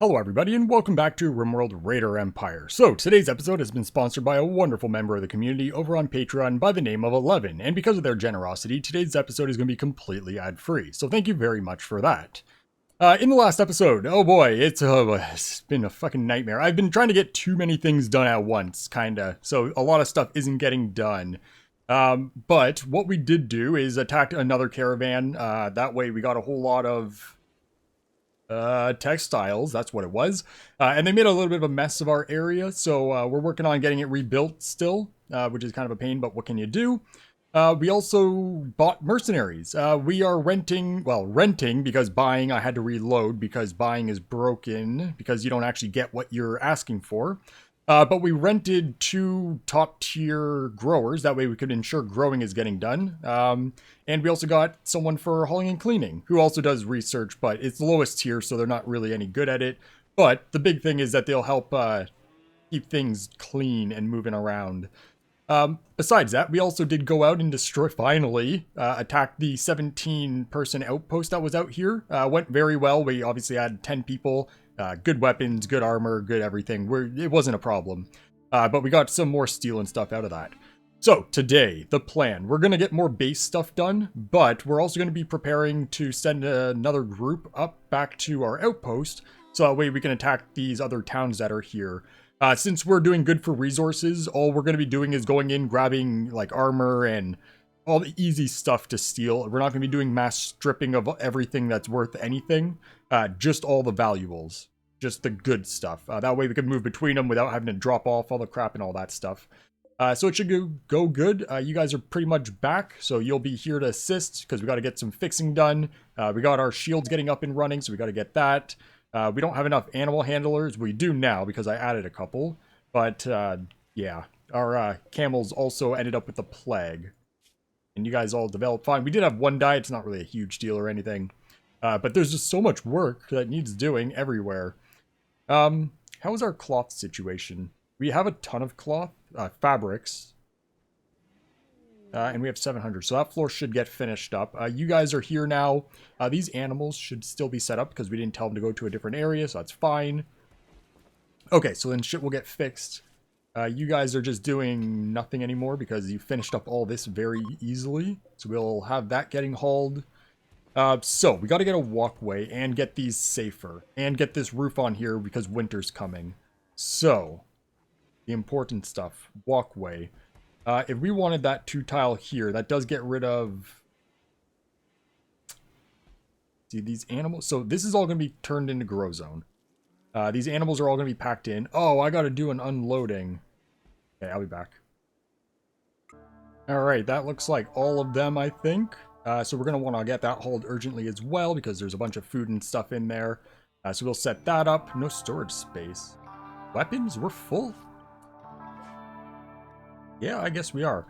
Hello everybody and welcome back to RimWorld Raider Empire. So today's episode has been sponsored by a wonderful member of the community over on Patreon by the name of 11, and because of their generosity, today's episode is going to be completely ad-free, so thank you very much for that. In the last episode, oh boy, it's been a fucking nightmare. I've been trying to get too many things done at once, kinda, so a lot of stuff isn't getting done. But what we did do is attack another caravan. That way we got a whole lot of textiles, that's what it was. And they made a little bit of a mess of our area, so we're working on getting it rebuilt still, which is kind of a pain, but what can you do? We also bought mercenaries. We are renting because buying, I had to reload because buying is broken because you don't actually get what you're asking for. But we rented 2 top tier growers. That way we could ensure growing is getting done. And we also got someone for hauling and cleaning who also does research, but it's the lowest tier, so they're not really any good at it. But the big thing is that they'll help keep things clean and moving around. Besides that, we also did go out and attack the 17-person outpost that was out here. Went very well. We obviously had 10 people. Good weapons, good armor, good everything. It wasn't a problem. But we got some more steel and stuff out of that. So, today, the plan. We're going to get more base stuff done, but we're also going to be preparing to send another group up back to our outpost, so that way we can attack these other towns that are here. Since we're doing good for resources, all we're going to be doing is going in, grabbing, like, armor and all the easy stuff to steal. We're not going to be doing mass stripping of everything that's worth anything. Just all the valuables. Just the good stuff. That way we can move between them without having to drop off all the crap and all that stuff. So it should go good. You guys are pretty much back, so you'll be here to assist because we got to get some fixing done. We got our shields getting up and running, so we got to get that. We don't have enough animal handlers. We do now because I added a couple. But yeah, our camels also ended up with the plague. And you guys all developed fine. We did have one die. It's not really a huge deal or anything. But there's just so much work that needs doing everywhere. How is our cloth situation? We have a ton of cloth, fabrics. And we have 700, so that floor should get finished up. You guys are here now. These animals should still be set up because we didn't tell them to go to a different area, so that's fine. Okay, so then shit will get fixed. You guys are just doing nothing anymore because you finished up all this very easily. So we'll have that getting hauled. So we got to get a walkway and get these safer. And get this roof on here because winter's coming. So, the important stuff. Walkway. If we wanted that 2-tile here, that does get rid of... See, these animals... So this is all going to be turned into grow zone. These animals are all going to be packed in. Oh, I got to do an unloading. Okay, I'll be back. Alright, that looks like all of them, I think. So we're going to want to get that hauled urgently as well because there's a bunch of food and stuff in there. So we'll set that up. No storage space. Weapons? We're full. Yeah, I guess we are.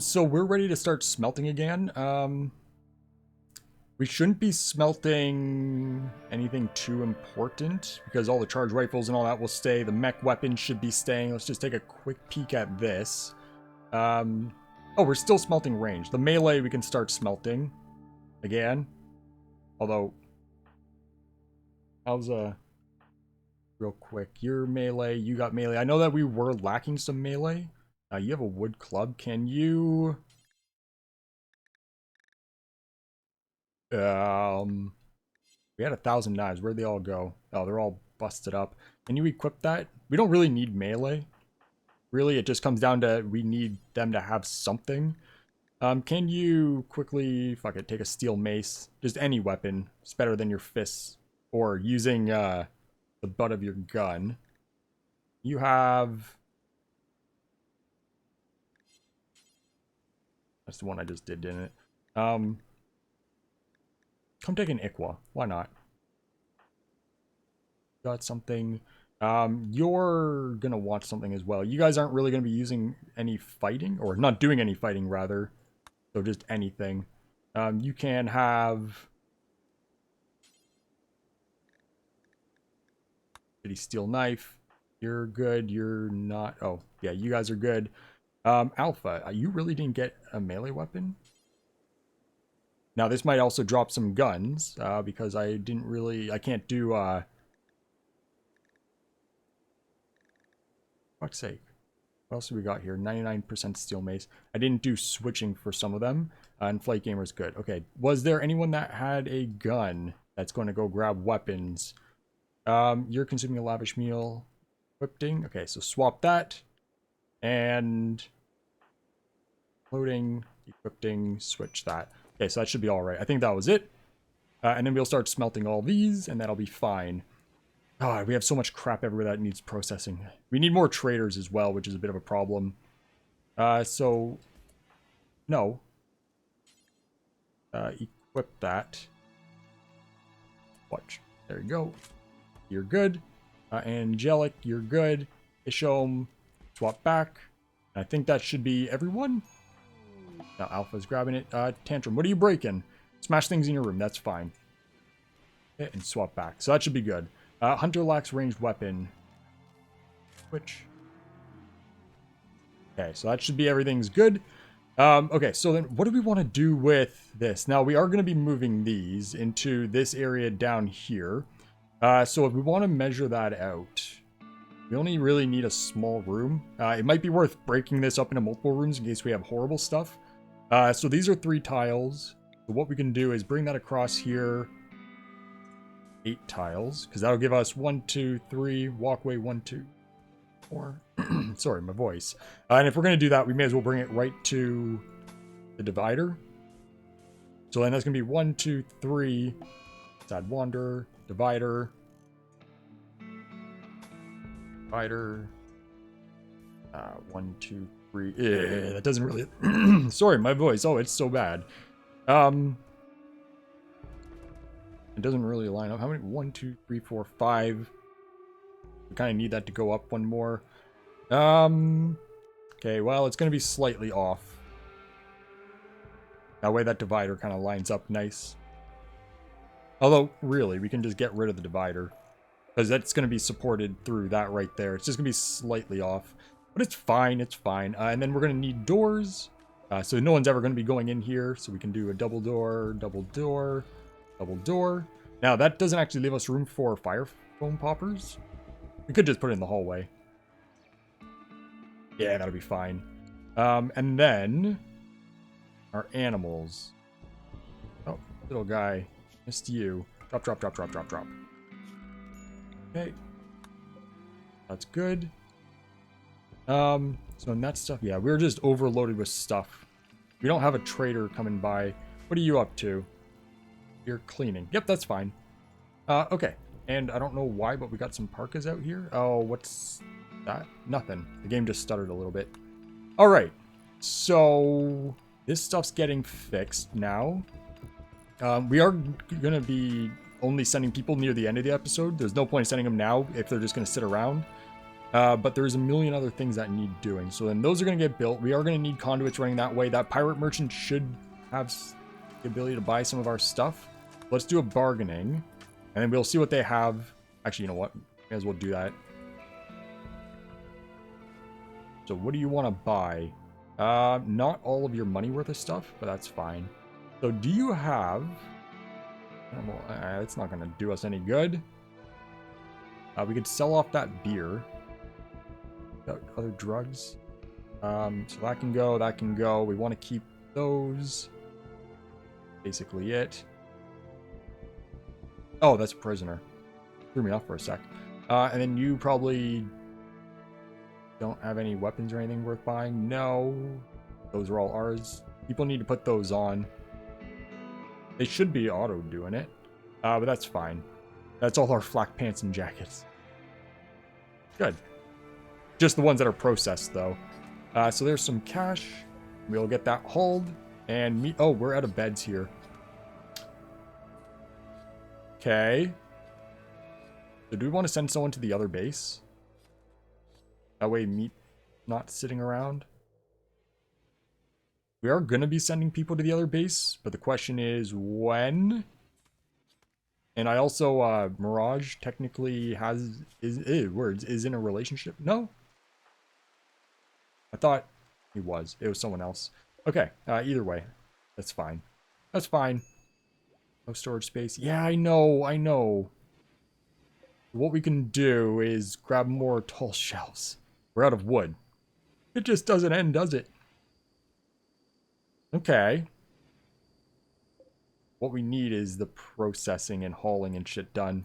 So we're ready to start smelting again. We shouldn't be smelting anything too important because all the charge rifles and all that will stay. The mech weapons should be staying. Let's just take a quick peek at this. Oh, we're still smelting range. The melee we can start smelting again. Although, how's real quick? Your melee, you got melee. I know that we were lacking some melee. You have a wood club. Can you... We had 1,000 knives. Where'd they all go? Oh, they're all busted up. Can you equip that? We don't really need melee. Really, it just comes down to we need them to have something. Can you quickly, fuck it, take a steel mace? Just any weapon. It's better than your fists. Or using the butt of your gun. You have... That's the one I just did, didn't it? Come take an Iqua. Why not? Got something. You're gonna want something as well. You guys aren't really gonna be using any fighting, or not doing any fighting, rather. So just anything. You can have... Shitty steel knife. You're good. You're not... Oh, yeah, you guys are good. Alpha, you really didn't get a melee weapon? Now, this might also drop some guns, because I can't do, Fuck's sake. What else do we got here? 99% steel mace. I didn't do switching for some of them. And Flight Gamer's good. Okay. Was there anyone that had a gun that's going to go grab weapons? You're consuming a lavish meal. Equipping. Okay, so swap that. And loading, equipping, switch that. Okay, so that should be all right. I think that was it. And then we'll start smelting all these, and that'll be fine. Oh, we have so much crap everywhere that needs processing. We need more traders as well, which is a bit of a problem. So, no. Equip that. Watch. There you go. You're good. Angelic, you're good. Ishom, swap back. I think that should be everyone. Now Alpha's grabbing it. Tantrum, what are you breaking? Smash things in your room, that's fine. Okay, and swap back. So that should be good. Hunter lacks ranged weapon. Which? Okay, so that should be everything's good. Okay, so then what do we want to do with this? Now, we are going to be moving these into this area down here. So if we want to measure that out, we only really need a small room. It might be worth breaking this up into multiple rooms in case we have horrible stuff. So these are 3 tiles. So what we can do is bring that across here. 8 tiles, because that'll give us 1, 2, 3, walkway 1, 2, 4. Sorry, my voice. And if we're going to do that, we may as well bring it right to the divider. So then that's going to be 1, 2, 3. Let's add Wanderer, divider. Divider. 1, 2, 3. That doesn't really... Sorry, my voice. Oh, it's so bad. It doesn't really line up. How many? 1, 2, 3, 4, 5. We kind of need that to go up one more. Okay, well, it's going to be slightly off. That way that divider kind of lines up nice. Although, really, we can just get rid of the divider. Because that's going to be supported through that right there. It's just going to be slightly off. But it's fine, it's fine. And then we're going to need doors. So no one's ever going to be going in here. So we can do a double door, double door. Double door. Now, that doesn't actually leave us room for fire foam poppers. We could just put it in the hallway. Yeah, that'll be fine. And then our animals. Oh, little guy. Missed you. Drop, drop, drop, drop, drop, drop. Okay. That's good. So in that stuff, yeah, we're just overloaded with stuff. We don't have a trader coming by. What are you up to? You're cleaning. Yep, that's fine. Okay. And I don't know why, but we got some parkas out here. Oh, what's that? Nothing. The game just stuttered a little bit. All right. So this stuff's getting fixed now. We are going to be only sending people near the end of the episode. There's no point in sending them now if they're just going to sit around. But there's a million other things that need doing. So then those are going to get built. We are going to need conduits running that way. That pirate merchant should have the ability to buy some of our stuff. Let's do a bargaining, and then we'll see what they have. Actually, you know what? May as well do that. So what do you want to buy? Not all of your money worth of stuff, but that's fine. So do you have... it's not going to do us any good. We could sell off that beer. Other drugs. So that can go, that can go. We want to keep those. Basically it. Oh, that's a prisoner. Threw me off for a sec. And then you probably don't have any weapons or anything worth buying. No. Those are all ours. People need to put those on. They should be auto doing it. But that's fine. That's all our flak pants and jackets. Good. Just the ones that are processed, though. So there's some cash. We'll get that hauled. And meat. Oh, we're out of beds here. Okay. So do we want to send someone to the other base? That way meat not sitting around. We are going to be sending people to the other base, but the question is when? And I also, Mirage technically is in a relationship. No? I thought he was. It was someone else. Okay, either way. That's fine. That's fine. No storage space. Yeah, I know. What we can do is grab more tall shelves. We're out of wood. It just doesn't end, does it? Okay. What we need is the processing and hauling and shit done.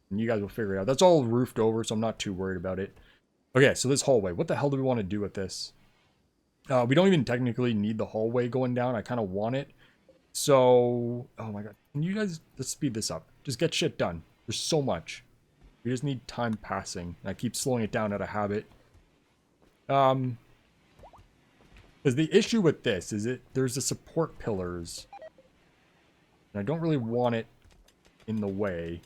And you guys will figure it out. That's all roofed over, so I'm not too worried about it. Okay, so this hallway. What the hell do we want to do with this? We don't even technically need the hallway going down. I kind of want it. So, oh my god. Can you guys, let's speed this up. Just get shit done. There's so much. We just need time passing. I keep slowing it down out of habit. Because the issue with this is there's the support pillars. And I don't really want it in the way.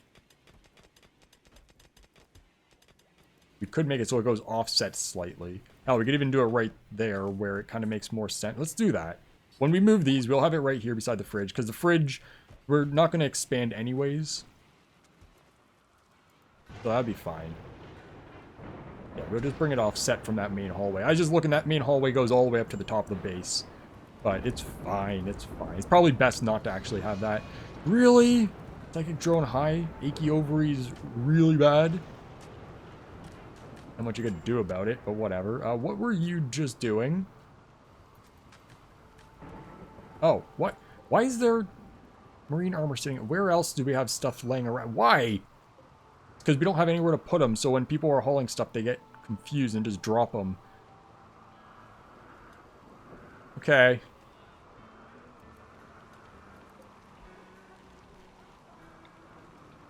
We could make it so it goes offset slightly. Hell, we could even do it right there where it kind of makes more sense. Let's do that. When we move these, we'll have it right here beside the fridge. Because the fridge, we're not going to expand anyways. So that'd be fine. Yeah, we'll just bring it offset from that main hallway. I was just looking, that main hallway goes all the way up to the top of the base. But it's fine, it's fine. It's probably best not to actually have that. Really? Psychic drone high? Achy ovaries really bad? Not much you could do about it, but whatever. What were you just doing? Oh, what? Why is there marine armor sitting? Where else do we have stuff laying around? Why? Because we don't have anywhere to put them, so when people are hauling stuff, they get confused and just drop them. Okay.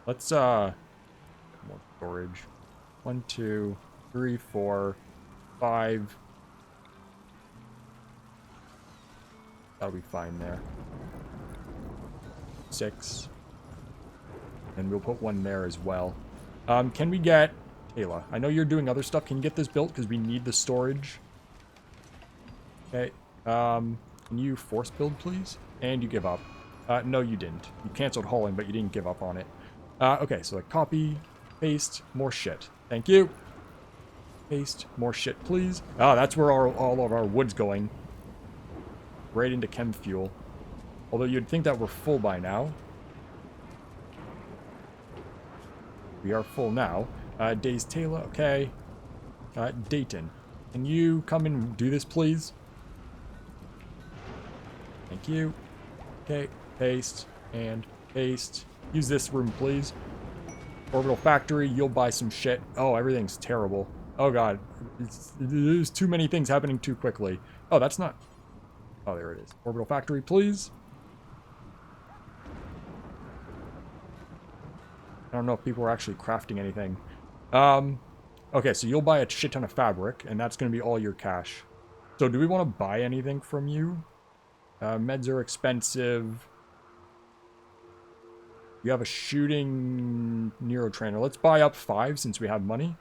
Let's, more storage. 1, 2, 3, 4, 5. That'll be fine there. 6. And we'll put one there as well. Can we get... Kayla, I know you're doing other stuff. Can you get this built? Because we need the storage. Okay. Can you force build, please? And you give up. No, you didn't. You canceled hauling, but you didn't give up on it. Okay, so like copy, paste, more shit. Thank you. Paste, more shit, please. Ah, that's where all of our wood's going. Right into chem fuel. Although you'd think that we're full by now. We are full now. Days Taylor, okay. Dayton, can you come and do this, please? Thank you. Okay, paste and paste. Use this room, please. Orbital factory, you'll buy some shit. Oh, everything's terrible. Oh god, there's too many things happening too quickly. Oh, that's not... Oh, there it is. Orbital factory, please. I don't know if people are actually crafting anything. Okay, so you'll buy a shit ton of fabric, and that's going to be all your cash. So do we want to buy anything from you? Meds are expensive. You have a shooting neurotrainer. Let's buy up 5 since we have money.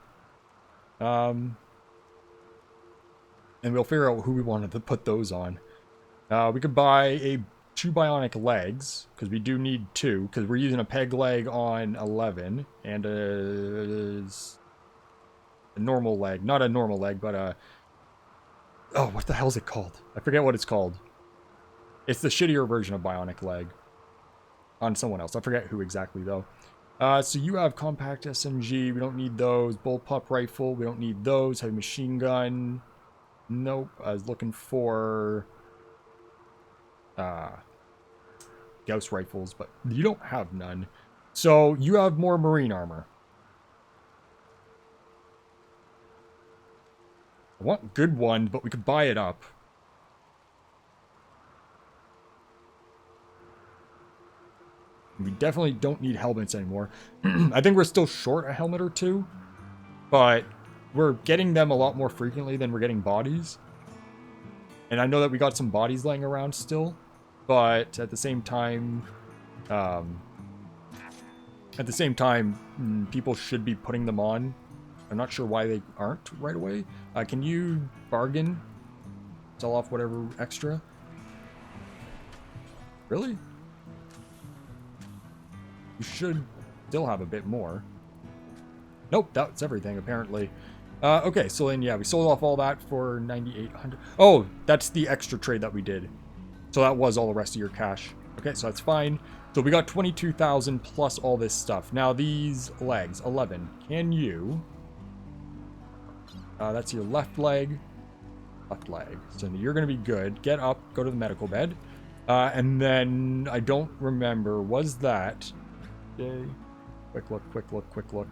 And we'll figure out who we wanted to put those on. We could buy 2 bionic legs, because we do need 2, because we're using a peg leg on 11, and a normal leg. Not a normal leg, but a... Oh, what the hell is it called? I forget what it's called. It's the shittier version of bionic leg. On someone else. I forget who exactly, though. So you have compact SMG. We don't need those. Bullpup rifle. We don't need those. Heavy machine gun. Nope. I was looking for... Gauss rifles, but you don't have none. So you have more marine armor. I want good ones, but we could buy it up. We definitely don't need helmets anymore. I think we're still short a helmet or 2, but we're getting them a lot more frequently than we're getting bodies. And I know that we got some bodies laying around still, but at the same time, people should be putting them on. I'm not sure why they aren't right away. Can you bargain? Sell off whatever extra? Really? You should still have a bit more. Nope, that's everything, apparently. Okay, so then, yeah, we sold off all that for 9,800. Oh, that's the extra trade that we did. So that was all the rest of your cash. Okay, so that's fine. So we got 22,000 plus all this stuff. Now, these legs, 11. Can you That's your left leg. Left leg. So you're going to be good. Get up. Go to the medical bed. And then I don't remember. Was that... Okay. Quick look, quick look, quick look.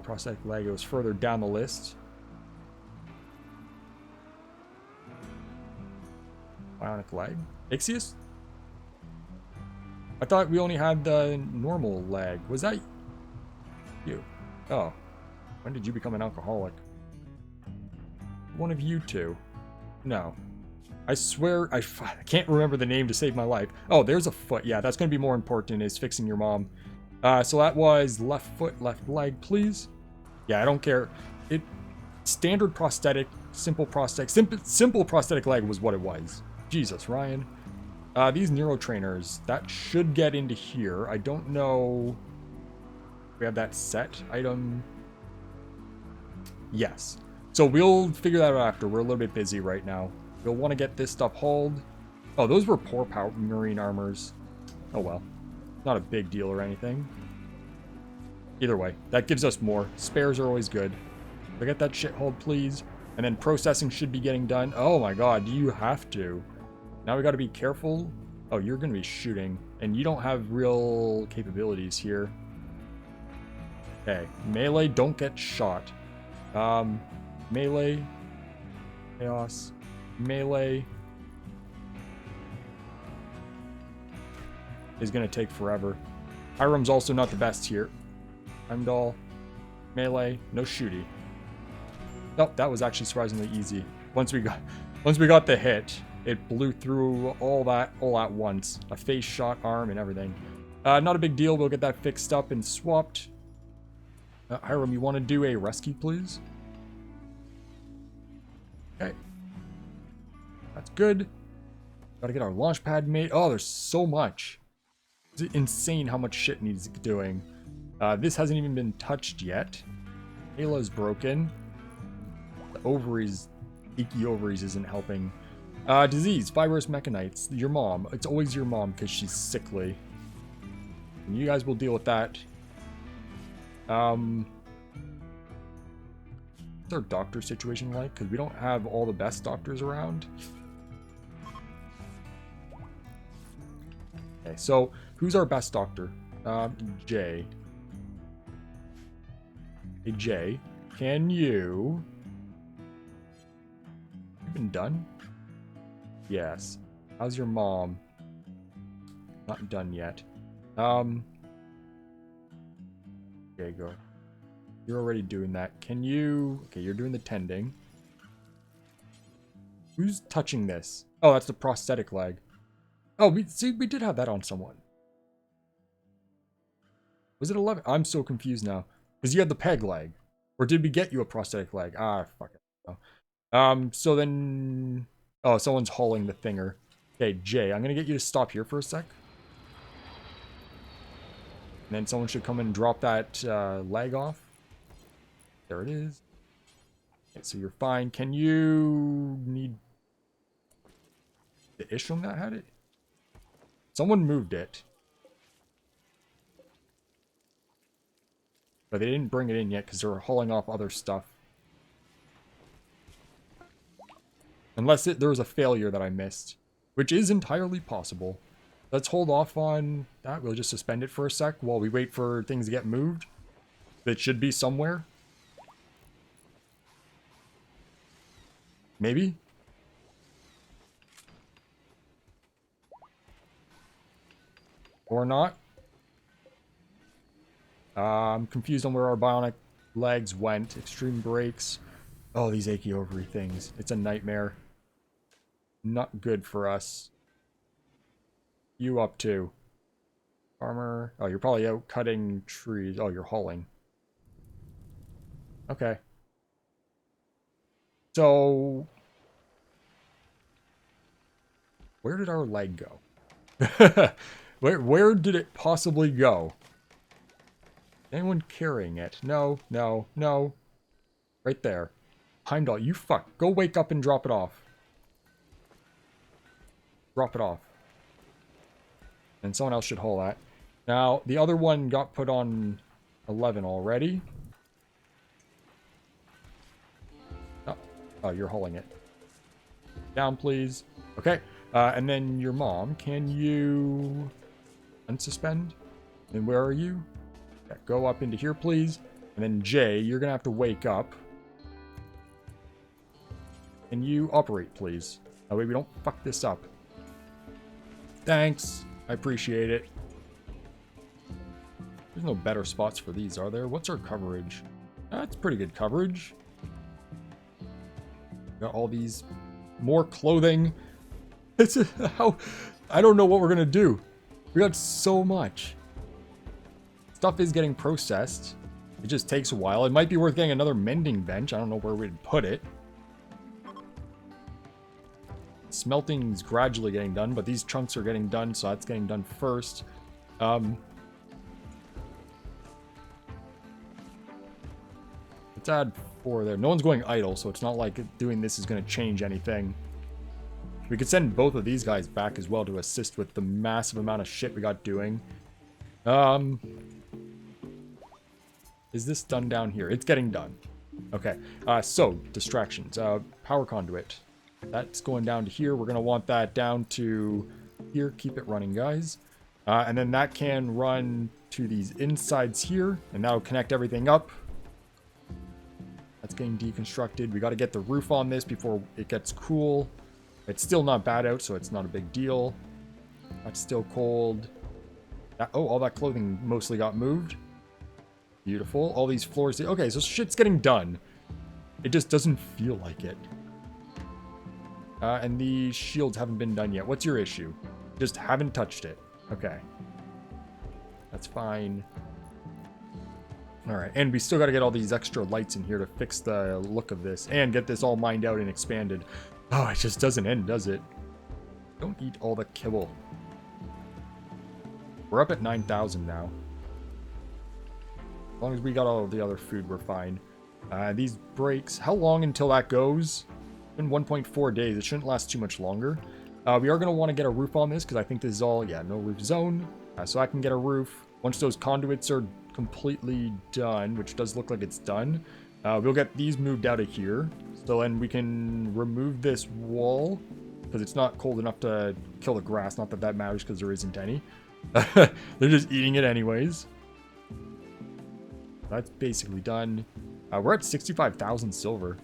Prosthetic leg. It was further down the list. Bionic leg. Ixius? I thought we only had the normal leg. Was that you? Oh. When did you become an alcoholic? One of you two. No. I swear, I can't remember the name to save my life. Oh, there's a foot. Yeah, that's going to be more important is fixing your mom. So that was left foot, left leg, please. Yeah, I don't care. Standard prosthetic, simple prosthetic, simple prosthetic leg was what it was. Jesus, Ryan. These neurotrainers, that should get into here. I don't know. We have that set item. Yes. So we'll figure that out after. We're a little bit busy right now. We'll want to get this stuff hauled. Oh, those were poor power marine armors. Oh well. Not a big deal or anything. Either way, that gives us more. Spares are always good. So get that shit hauled, please. And then processing should be getting done. Oh my god, do you have to? Now we got to be careful. Oh, you're going to be shooting. And you don't have real capabilities here. Okay. Melee, don't get shot. Melee. Chaos. Melee. Is going to take forever. Hiram's also not the best here. Heimdall. Melee. No shooty. Nope, that was actually surprisingly easy. Once we got the hit, it blew through all at once. A face shot, arm, and everything. Not a big deal. We'll get that fixed up and swapped. Hiram, you want to do a rescue, please? Okay. That's good. Gotta get our launch pad made. Oh, there's so much. It's insane how much shit needs doing. This hasn't even been touched yet. Ayla's broken. The ovaries, achy ovaries isn't helping. Disease, fibrous mechanites. Your mom. It's always your mom because she's sickly. And you guys will deal with that. What's our doctor situation like? Because we don't have all the best doctors around. Okay, so who's our best doctor? Jay. Hey, Jay, can you... You've been done? Yes. How's your mom? Not done yet. Okay, go. You're already doing that. Can you... Okay, you're doing the tending. Who's touching this? Oh, that's the prosthetic leg. Oh, we did have that on someone. Was it 11? I'm so confused now. Because you had the peg leg. Or did we get you a prosthetic leg? Ah, fuck it. Oh. So then... Oh, someone's hauling the thinger. Okay, Jay, I'm going to get you to stop here for a sec. And then someone should come and drop that leg off. There it is. Okay, so you're fine. Can you... Need... The Ishram that had it? Someone moved it. But they didn't bring it in yet because they're hauling off other stuff. Unless there was a failure that I missed. Which is entirely possible. Let's hold off on that. We'll just suspend it for a sec while we wait for things to get moved. It should be somewhere. Maybe? Or not. I'm confused on where our bionic legs went. Extreme brakes. Oh, these achy ovary things. It's a nightmare. Not good for us. You up too. Farmer. Oh, you're probably out cutting trees. Oh, you're hauling. Okay. So... Where did our leg go? Where did it possibly go? Anyone carrying it? No, no, no. Right there. Heimdall, you fuck. Go wake up and drop it off. Drop it off. And someone else should haul that. Now, the other one got put on 11 already. Oh, you're hauling it. Down, please. Okay. And then your mom, can you unsuspend? And where are you? Yeah, go up into here, please. And then Jay, you're going to have to wake up. Can you operate, please? That way we don't fuck this up. Thanks. I appreciate it. There's no better spots for these, are there? What's our coverage? That's pretty good coverage. Got all these more clothing. It's how I don't know what we're gonna do. We got so much. Stuff is getting processed. It just takes a while. It might be worth getting another mending bench. I don't know where we'd put it. Smelting's gradually getting done, but these chunks are getting done, so that's getting done first. Let's add 4 there. No one's going idle, so it's not like doing this is going to change anything. We could send both of these guys back as well to assist with the massive amount of shit we got doing. Is this done down here? It's getting done. Okay, so distractions. Power conduit. That's going down to here. We're going to want that down to here. Keep it running, guys. And then that can run to these insides here, and that'll connect everything up. That's getting deconstructed. We got to get the roof on this before it gets cool. It's still not bad out, so it's not a big deal. That's still cold. Oh, all that clothing mostly got moved. Beautiful. All these floors. Okay, so shit's getting done. It just doesn't feel like it. And the shields haven't been done yet. What's your issue? Just haven't touched it. Okay. That's fine. Alright, and we still got to get all these extra lights in here to fix the look of this. And get this all mined out and expanded. Oh, it just doesn't end, does it? Don't eat all the kibble. We're up at 9,000 now. As long as we got all of the other food, we're fine. These breaks, how long until that goes? In 1.4 days. It shouldn't last too much longer. We are going to want to get a roof on this because I think this is all, yeah, no roof zone. So I can get a roof. Once those conduits are completely done, which does look like it's done, we'll get these moved out of here. So then we can remove this wall because it's not cold enough to kill the grass. Not that that matters because there isn't any. They're just eating it anyways. That's basically done. We're at 65,000 silver.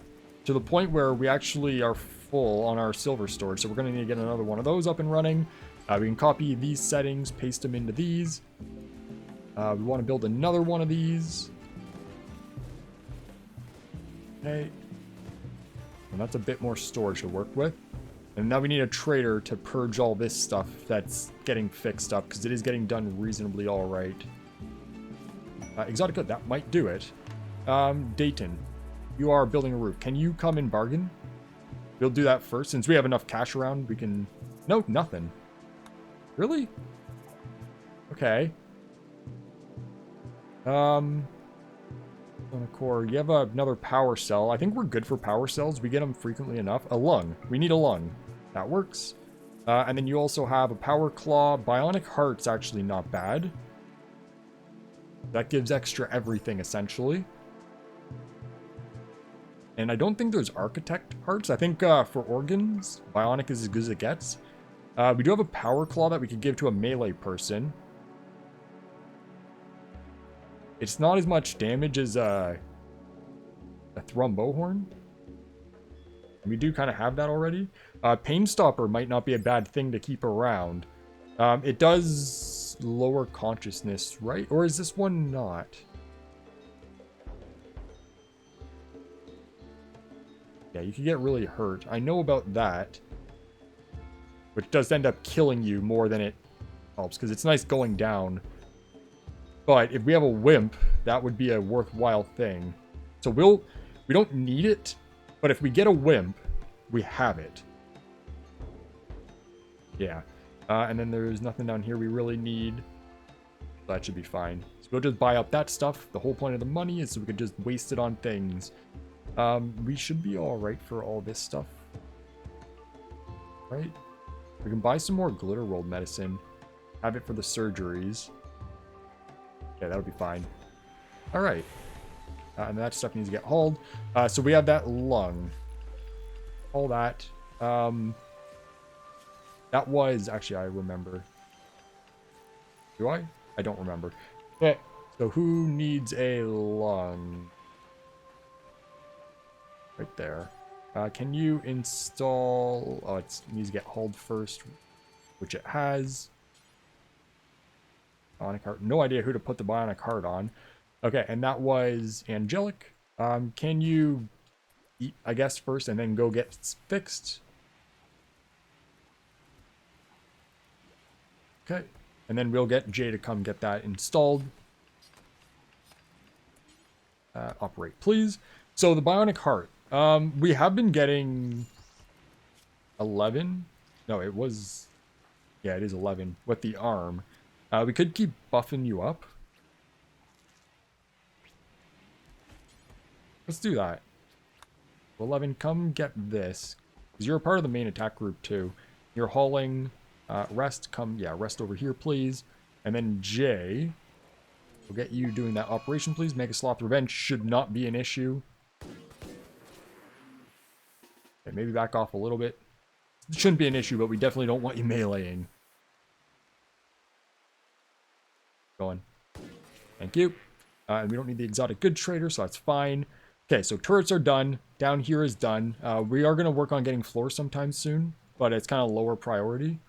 To the point where we actually are full on our silver storage. So we're going to need to get another one of those up and running. We can copy these settings, paste them into these. We want to build another one of these. Okay. And that's a bit more storage to work with. And now we need a trader to purge all this stuff that's getting fixed up, because it is getting done reasonably all right. Exotic good, that might do it. Dayton, you are building a roof. Can you come and bargain? We'll do that first. Since we have enough cash around, we can... No, nothing. Really? Okay. On a core, you have another power cell. I think we're good for power cells. We get them frequently enough. A lung. We need a lung. That works. And then you also have a power claw. Bionic heart's actually not bad. That gives extra everything, essentially. And I don't think there's architect hearts. I think for organs, bionic is as good as it gets. We do have a power claw that we could give to a melee person. It's not as much damage as a thrombohorn. We do kind of have that already. Pain stopper might not be a bad thing to keep around. It does lower consciousness, right? Or is this one not? Yeah, you can get really hurt. I know about that. Which does end up killing you more than it helps, because it's nice going down. But if we have a wimp, that would be a worthwhile thing. So we don't need it, but if we get a wimp, we have it. Yeah. And then there's nothing down here we really need. So that should be fine. So we'll just buy up that stuff. The whole point of the money is so we can just waste it on things. We should be alright for all this stuff. Right? We can buy some more glitter rolled medicine. Have it for the surgeries. Yeah, that'll be fine. Alright. And that stuff needs to get hauled. So we have that lung. all that. That was actually, I remember. Do I? I don't remember. Okay. So who needs a lung? Right there. Can you install... Oh, it needs to get hauled first, which it has. Bionic heart. No idea who to put the bionic heart on. Okay, and that was Angelic. Can you eat, I guess, first and then go get fixed? Okay. And then we'll get Jay to come get that installed. Operate, please. So the bionic heart. We have been getting 11. No, it was... Yeah, it is 11 with the arm. We could keep buffing you up. Let's do that. 11, come get this. Because you're a part of the main attack group too. You're hauling. Rest, come. Yeah, rest over here, please. And then Jay, we'll get you doing that operation, please. Mega Sloth Revenge should not be an issue. Okay, maybe back off a little bit. It shouldn't be an issue, but we definitely don't want you meleeing. Going. Thank you. And we don't need the exotic goods trader, so that's fine. Okay, so turrets are done. Down here is done. We are going to work on getting floors sometime soon, but it's kind of lower priority.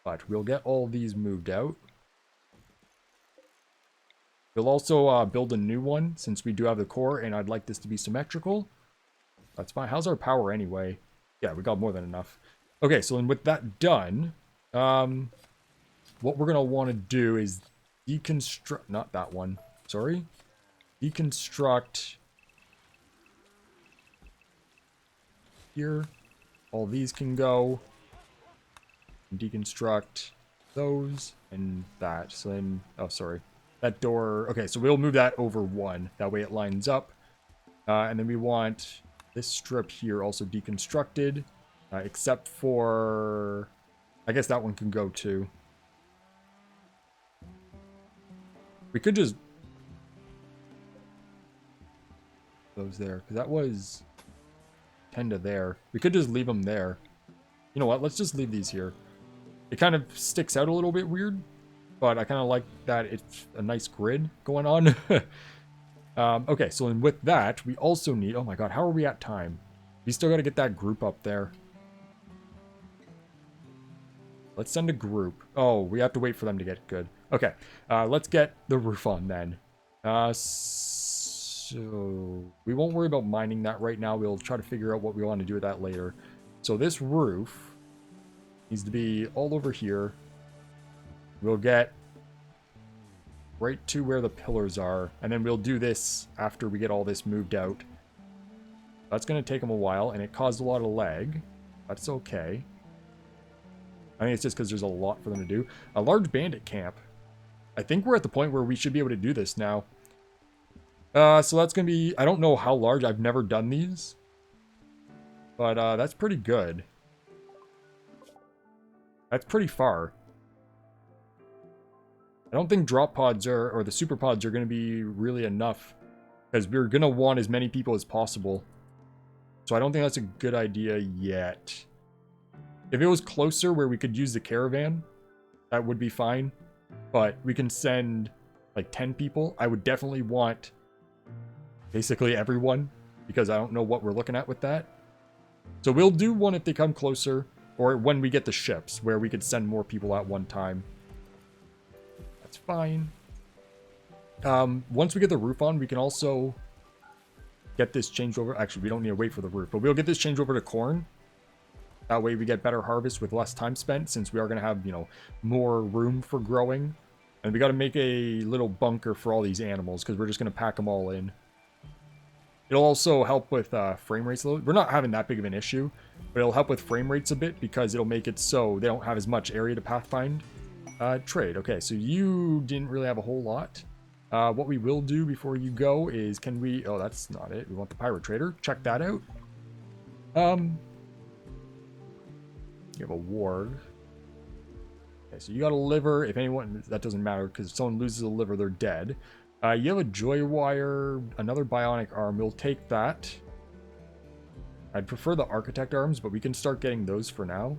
But we'll get all these moved out. We'll also build a new one, since we do have the core, and I'd like this to be symmetrical. That's fine. How's our power anyway? Yeah, we got more than enough. Okay, so then with that done, what we're going to want to do is deconstruct... Not that one. Sorry. Deconstruct... Here. All these can go. Deconstruct those and that. So then... Oh, sorry. That door... Okay, so we'll move that over one. That way it lines up. And then we want this strip here also deconstructed. Except for... I guess that one can go too. We could just... Those there. Because that was... 10 to there. We could just leave them there. You know what? Let's just leave these here. It kind of sticks out a little bit weird. But I kind of like that it's a nice grid going on. Okay, so then with that, we also need... Oh my god, how are we at time? We still got to get that group up there. Let's send a group. Oh, we have to wait for them to get good. Okay, let's get the roof on then. So we won't worry about mining that right now. We'll try to figure out what we want to do with that later. So this roof needs to be all over here. We'll get right to where the pillars are. And then we'll do this after we get all this moved out. That's going to take them a while, and it caused a lot of lag. That's okay. I think it's just because there's a lot for them to do. A large bandit camp. I think we're at the point where we should be able to do this now. So that's going to be... I don't know how large. I've never done these. But that's pretty good. That's pretty far. I don't think drop pods are... Or the super pods are going to be really enough. Because we're going to want as many people as possible. So I don't think that's a good idea yet. If it was closer where we could use the caravan, that would be fine. But we can send like 10 people. I would definitely want basically everyone, because I don't know what we're looking at with that. So we'll do one if they come closer, or when we get the ships, where we could send more people at one time. That's fine. Once we get the roof on, we can also get this changed over. Actually, we don't need to wait for the roof, but we'll get this changed over to corn. That way we get better harvest with less time spent, since we are going to have, you know, more room for growing. And we got to make a little bunker for all these animals, because we're just going to pack them all in. It'll also help with frame rates a little. We're not having that big of an issue, but it'll help with frame rates a bit, because it'll make it so they don't have as much area to pathfind. Trade. Okay, so you didn't really have a whole lot. What we will do before you go is, can we... Oh, that's not it. We want the pirate trader. Check that out. You have a ward. Okay, so you got a liver. If anyone... That doesn't matter, because if someone loses a liver, they're dead. You have a joy wire, another bionic arm. We'll take that. I'd prefer the architect arms, but we can start getting those for now.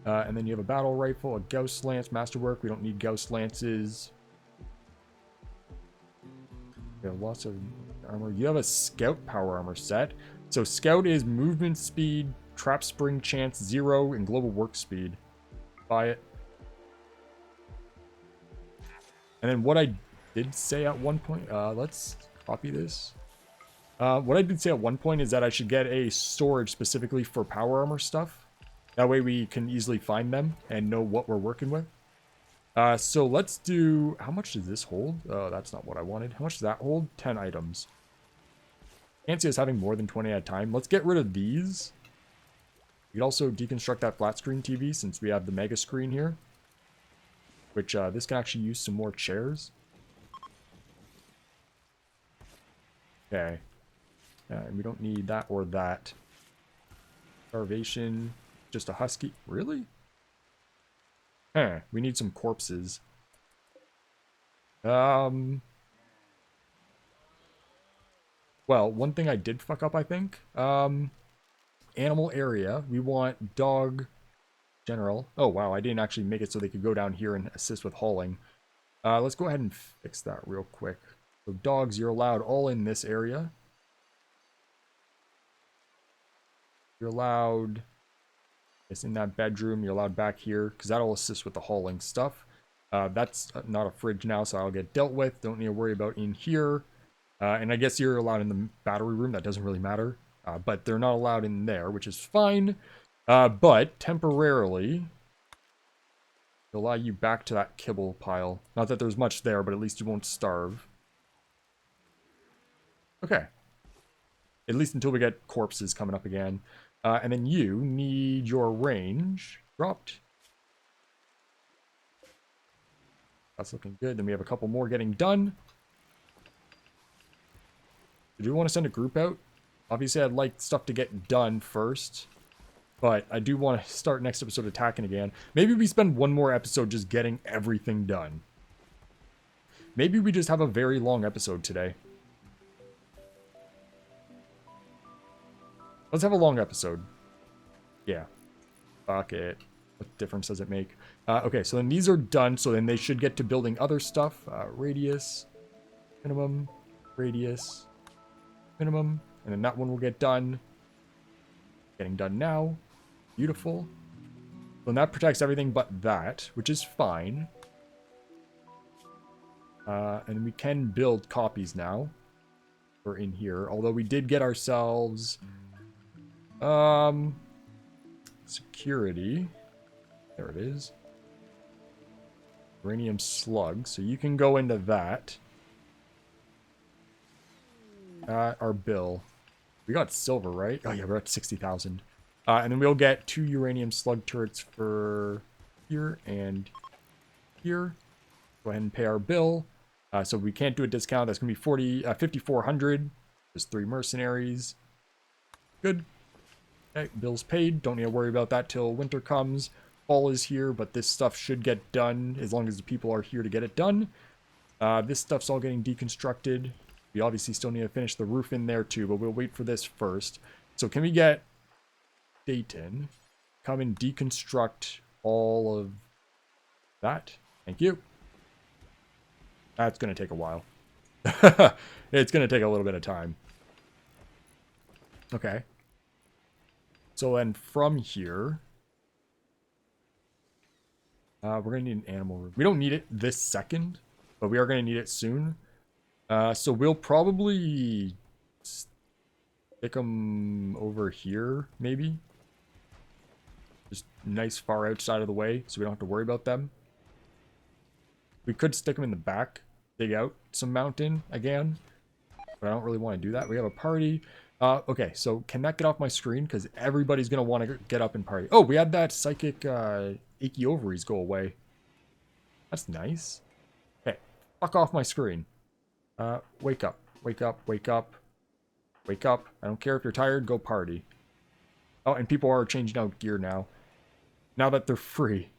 And then you have a battle rifle, a Gauss lance, masterwork. We don't need Gauss lances. We have lots of armor. You have a scout power armor set. So scout is movement speed, trap spring chance 0, and global work speed. Buy it. And then what I did say at one point, let's copy this. What I did say at one point is that I should get a storage specifically for power armor stuff. That way we can easily find them and know what we're working with. So let's do, how much does this hold? Oh, that's not what I wanted. How much does that hold? 10 items. Can't see us having more than 20 at a time. Let's get rid of these. We could also deconstruct that flat screen TV since we have the mega screen here. Which, this can actually use some more chairs. Okay. And we don't need that or that. Starvation. Just a husky. Really? We need some corpses. Well, one thing I did fuck up, I think. Animal area. We want dog general. Oh, wow. I didn't actually make it so they could go down here and assist with hauling. Let's go ahead and fix that real quick. So dogs, you're allowed all in this area. You're allowed... It's in that bedroom. You're allowed back here because that'll assist with the hauling stuff. That's not a fridge now, so I'll get dealt with. Don't need to worry about in here. And I guess you're allowed in the battery room. That doesn't really matter. But they're not allowed in there, which is fine. But temporarily, it'll allow you back to that kibble pile. Not that there's much there, but at least you won't starve. Okay. At least until we get corpses coming up again. And then you need your range dropped. That's looking good. Then we have a couple more getting done. Do we want to send a group out? Obviously, I'd like stuff to get done first. But I do want to start next episode attacking again. Maybe we spend one more episode just getting everything done. Maybe we just have a very long episode today. Let's have a long episode. Yeah. Fuck it. What difference does it make? Okay, so then these are done. So then they should get to building other stuff. Radius. Minimum. Radius. Minimum. And then that one will get done. Getting done now. Beautiful. So that protects everything but that, which is fine. And we can build copies now. We're in here. Although we did get ourselves... security. There it is. Uranium slug. So you can go into that. Our bill. We got silver, right? Oh yeah, we're at 60,000. And then we'll get 2 uranium slug turrets for here and here. Go ahead and pay our bill. So we can't do a discount. That's going to be 5,400. There's 3 mercenaries. Good. Okay, bill's paid. Don't need to worry about that till winter comes. Fall is here, but this stuff should get done as long as the people are here to get it done. This stuff's all getting deconstructed. We obviously still need to finish the roof in there too, but we'll wait for this first. So can we get Dayton come and deconstruct all of that? Thank you. That's going to take a while. It's going to take a little bit of time. Okay. So then from here, we're going to need an animal room. We don't need it this second, but we are going to need it soon. So we'll probably stick them over here, maybe. Just nice far outside of the way, so we don't have to worry about them. We could stick them in the back, dig out some mountain again, but I don't really want to do that. We have a party. Okay, so can that get off my screen? Because everybody's going to want to get up and party. Oh, we had that psychic achy ovaries go away. That's nice. Okay, fuck off my screen. Wake up. Wake up. Wake up. Wake up. I don't care if you're tired, go party. Oh, and people are changing out gear now. Now that they're free.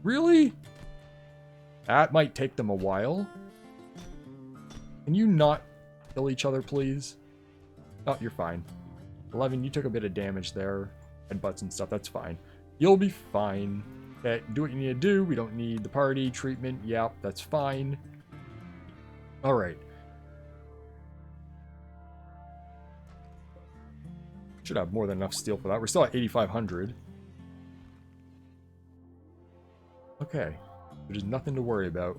Really? That might take them a while. Can you not kill each other, please? Oh, you're fine. 11, you took a bit of damage there. Headbutts and stuff, that's fine. You'll be fine. Okay, do what you need to do. We don't need the party treatment. Yep, that's fine. Alright. Should have more than enough steel for that. We're still at 8,500. Okay. There's nothing to worry about.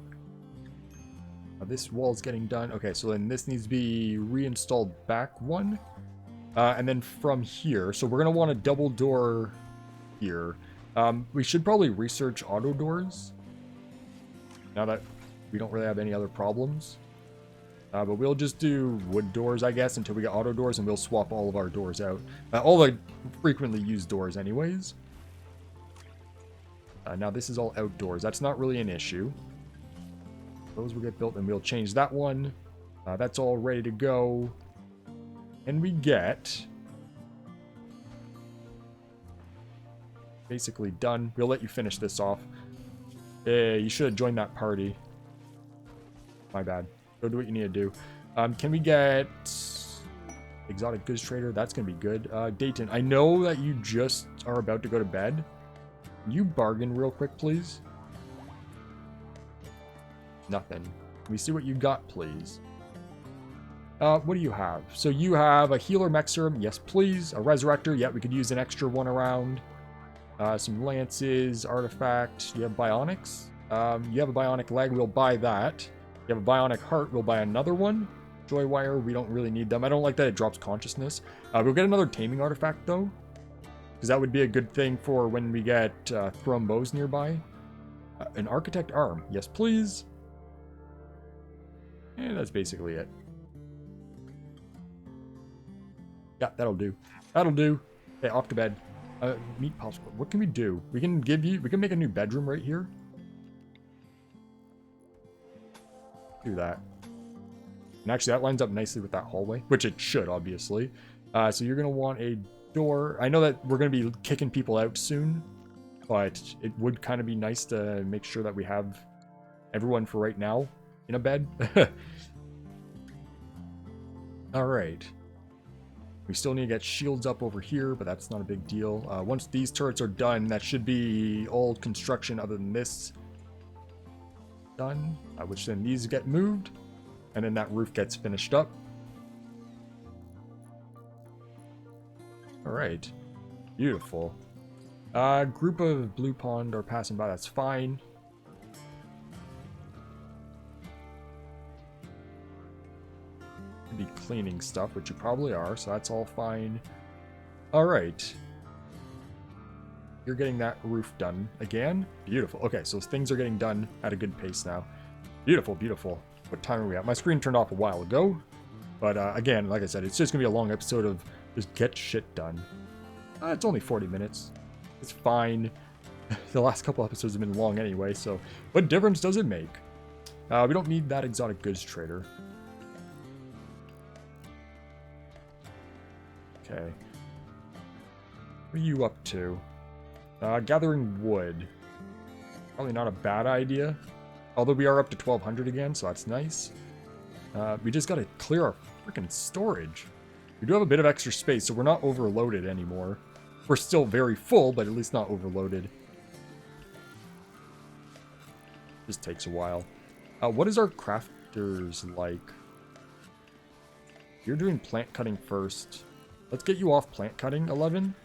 Now this wall's getting done. Okay, so then this needs to be reinstalled back one. And then from here, so we're going to want a double door here. We should probably research auto doors. Now that we don't really have any other problems. But we'll just do wood doors, I guess, until we get auto doors, and we'll swap all of our doors out. All the frequently used doors anyways. Now this is all outdoors. That's not really an issue. Those will get built, and we'll change that one. That's all ready to go. And we get... basically done. We'll let you finish this off. You should have joined that party. My bad. Go do what you need to do. Can we get exotic goods trader? That's gonna be good. Dayton, I know that you just are about to go to bed. Can you bargain real quick, please? Nothing. Can we see what you got, please? What do you have? So you have a healer mech serum. Yes, please. A resurrector. Yeah, we could use an extra one around. Some lances, artifact. You have bionics. You have a bionic leg. We'll buy that. You have a bionic heart. We'll buy another one. Joy wire. We don't really need them. I don't like that it drops consciousness. We'll get another taming artifact, though. Because that would be a good thing for when we get thrombos nearby. An architect arm. Yes, please. And that's basically it. Yeah, that'll do. That'll do. Okay, off to bed. Meat popsicle. What can we do? We can make a new bedroom right here. Do that. And actually, that lines up nicely with that hallway, which it should, obviously. So you're going to want a door. I know that we're going to be kicking people out soon, but it would kind of be nice to make sure that we have everyone for right now in a bed. All right. We still need to get shields up over here, but that's not a big deal. Once these turrets are done, that should be all construction other than this done, which then these get moved, and then that roof gets finished up. All right. Beautiful. Group of blue pond are passing by. That's fine. Be cleaning stuff, which you probably are, so that's all fine. All right. You're getting that roof done again. Beautiful. Okay, so things are getting done at a good pace now. Beautiful, beautiful. What time are we at? My screen turned off a while ago, but again, like I said, it's just gonna be a long episode of just get shit done. It's only 40 minutes. It's fine. The last couple episodes have been long anyway, so what difference does it make? We don't need that exotic goods trader. Okay. What are you up to? Gathering wood. Probably not a bad idea. Although we are up to 1,200 again, so that's nice. We just gotta clear our freaking storage. We do have a bit of extra space, so we're not overloaded anymore. We're still very full, but at least not overloaded. Just takes a while. What is our crafters like? You're doing plant cutting first. Let's get you off plant cutting, 11.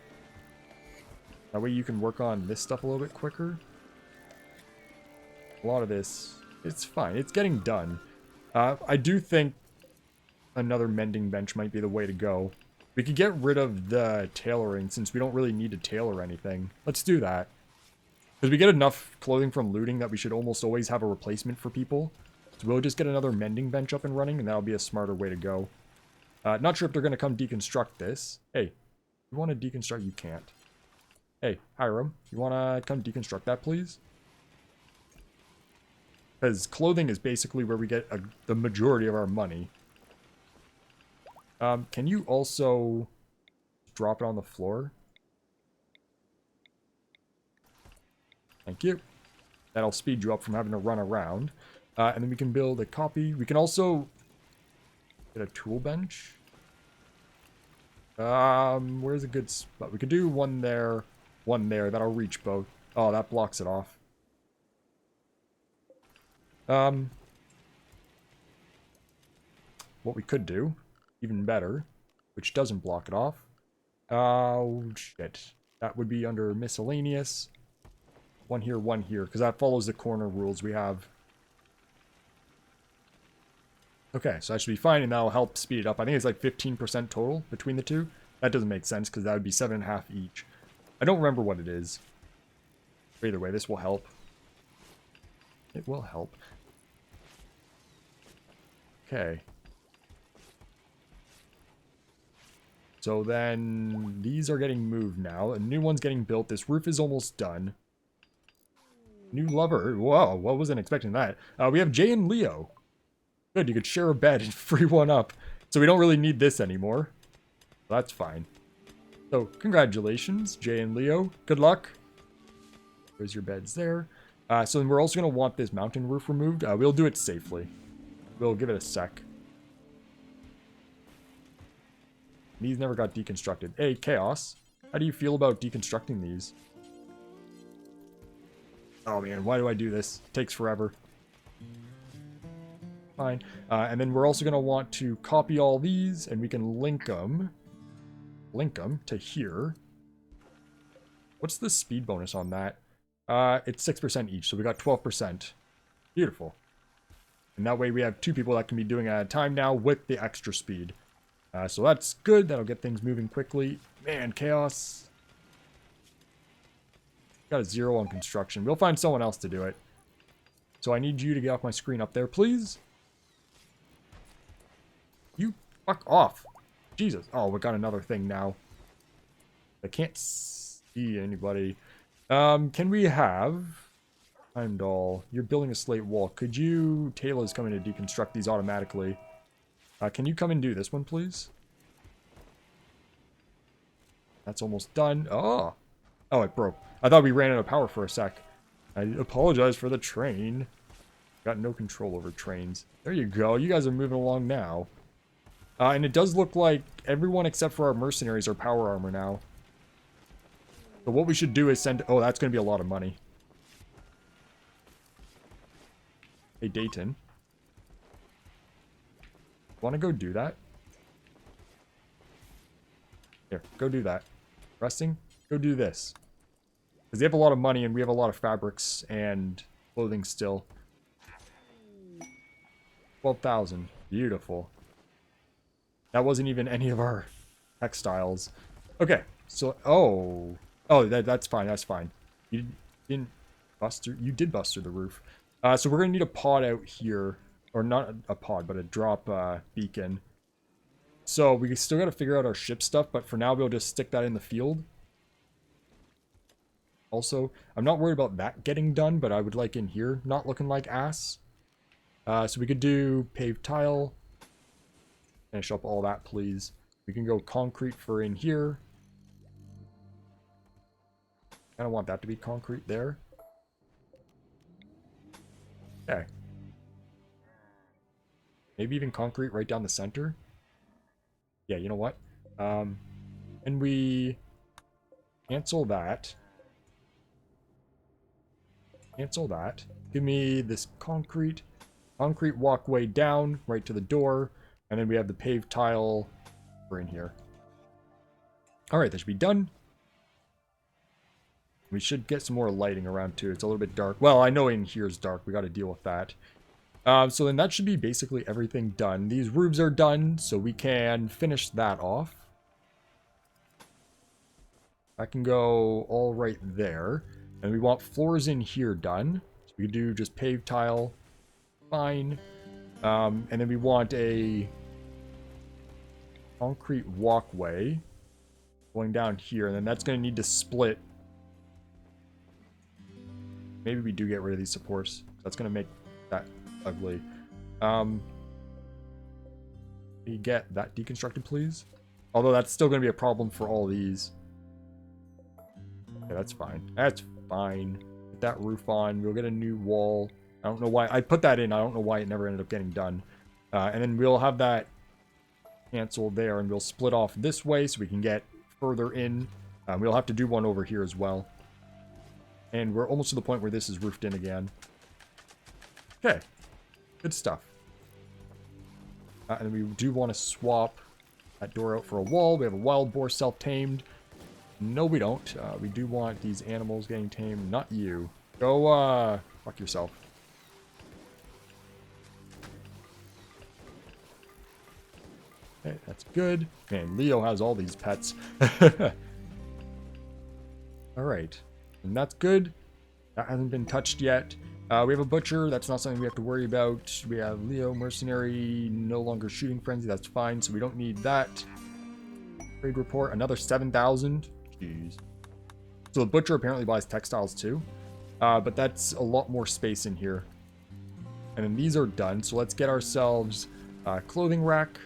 That way you can work on this stuff a little bit quicker. A lot of this, it's fine. It's getting done. I do think another mending bench might be the way to go. We could get rid of the tailoring since we don't really need to tailor anything. Let's do that. Because we get enough clothing from looting that we should almost always have a replacement for people. So we'll just get another mending bench up and running, and that'll be a smarter way to go. Not sure if they're going to come deconstruct this. Hey, you want to deconstruct? You can't. Hey, Hiram, you want to come deconstruct that, please? Because clothing is basically where we get the majority of our money. Can you also drop it on the floor? Thank you. That'll speed you up from having to run around. And then we can build a copy. We can also get a tool bench. Where's a good spot? We could do one there, one there. That'll reach both. Oh, that blocks it off. What we could do, even better, which doesn't block it off. Oh, shit. That would be under miscellaneous. One here, because that follows the corner rules we have. Okay, so that should be fine, and that'll help speed it up. I think it's like 15% total between the two. That doesn't make sense, because that would be 7.5 each. I don't remember what it is. But either way, this will help. It will help. Okay. So then, these are getting moved now. A new one's getting built. This roof is almost done. New lover. Whoa, I wasn't expecting that. We have Jay and Leo. Good, you could share a bed and free one up. So we don't really need this anymore. That's fine. So, congratulations, Jay and Leo. Good luck. There's your beds there. So then we're also going to want this mountain roof removed. We'll do it safely. We'll give it a sec. These never got deconstructed. Hey, Chaos. How do you feel about deconstructing these? Oh man, why do I do this? It takes forever. Fine. And then we're also going to want to copy all these, and we can link them to here. What's the speed bonus on that? It's 6% each, so we got 12%. Beautiful. And that way we have 2 people that can be doing it at a time now with the extra speed. So that's good. That'll get things moving quickly. Man, Chaos. Got a 0 on construction. We'll find someone else to do it. So I need you to get off my screen up there, please. You fuck off. Jesus. Oh, we got another thing now. I can't see anybody. Can we have... Heimdall, you're building a slate wall. Could you... Taylor's coming to deconstruct these automatically. Can you come and do this one, please? That's almost done. Oh! Oh, it broke. I thought we ran out of power for a sec. I apologize for the train. Got no control over trains. There you go. You guys are moving along now. And it does look like everyone except for our mercenaries are power armor now. So what we should do is send... Oh, that's going to be a lot of money. Hey, Dayton. Want to go do that? Here, go do that. Resting? Go do this. Because they have a lot of money and we have a lot of fabrics and clothing still. 12,000. Beautiful. That wasn't even any of our textiles. Okay, so... Oh, that's fine, that's fine. You didn't bust through... You did bust through the roof. So we're going to need a pod out here. Or not a pod, but a drop beacon. So we still got to figure out our ship stuff, but for now we'll just stick that in the field. Also, I'm not worried about that getting done, but I would like in here not looking like ass. So we could do paved tile. Finish up all that, please. We can go concrete for in here. I don't want that to be concrete there. Okay. Maybe even concrete right down the center. Yeah, you know what? And we cancel that. Cancel that. Give me this concrete walkway down right to the door. And then we have the paved tile for in here. Alright, that should be done. We should get some more lighting around too. It's a little bit dark. Well, I know in here is dark. We got to deal with that. So then that should be basically everything done. These roofs are done, so we can finish that off. I can go all right there. And we want floors in here done. So we can do just paved tile. Fine. And then we want a concrete walkway going down here. And then that's going to need to split. Maybe we do get rid of these supports. That's going to make that ugly. Can you get that deconstructed, please? Although that's still going to be a problem for all these. Okay, that's fine. That's fine. Put that roof on. We'll get a new wall. I don't know why. I put that in. I don't know why it never ended up getting done. And then we'll have that cancel there, and we'll split off this way so we can get further in. We'll have to do one over here as well. And we're almost to the point where this is roofed in again. Okay. Good stuff. And we do want to swap that door out for a wall. We have a wild boar self-tamed. No, we don't. We do want these animals getting tamed. Not you. Go, fuck yourself. Okay, that's good. Man, Leo has all these pets. Alright. And that's good. That hasn't been touched yet. We have a butcher. That's not something we have to worry about. We have Leo, mercenary, no longer shooting frenzy. That's fine, so we don't need that. Trade report, another 7,000. Jeez. So the butcher apparently buys textiles too. But that's a lot more space in here. And then these are done. So let's get ourselves a clothing rack.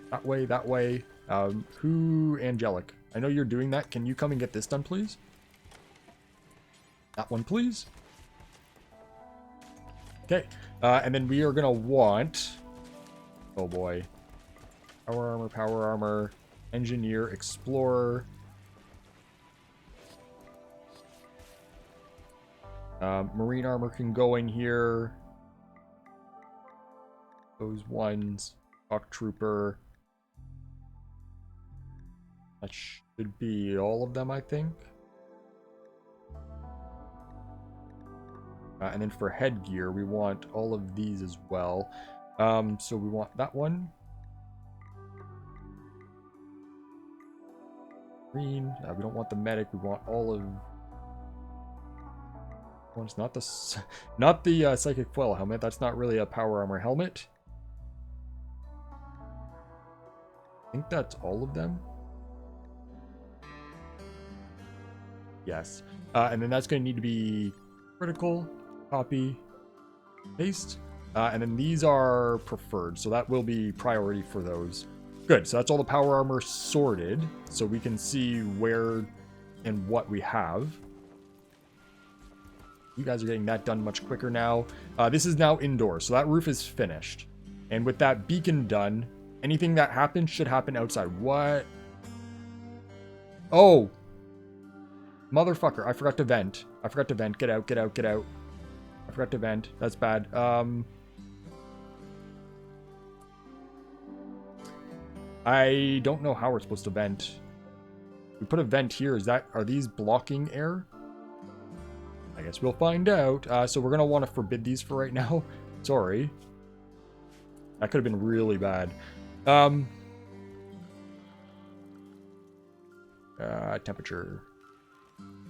That way, that way. Angelic? I know you're doing that. Can you come and get this done, please? That one, please. Okay. And then we are going to want... Oh, boy. Power armor, engineer, explorer. Marine armor can go in here. Those ones. Shock trooper. That should be all of them, I think. And then for headgear, we want all of these as well. So we want that one. Green. We don't want the medic. We want all of... Well, it's not the psychic foil helmet. That's not really a power armor helmet. I think that's all of them. Yes. And then that's going to need to be critical, copy, paste. And then these are preferred, so that will be priority for those. Good, so that's all the power armor sorted, so we can see where and what we have. You guys are getting that done much quicker now. This is now indoors, so that roof is finished. And with that beacon done, anything that happens should happen outside. What? Oh! Motherfucker, I forgot to vent. I forgot to vent. Get out, get out, get out. I forgot to vent. That's bad. I don't know how we're supposed to vent. We put a vent here. Are these blocking air? I guess we'll find out. So we're going to want to forbid these for right now. Sorry. That could have been really bad. Temperature.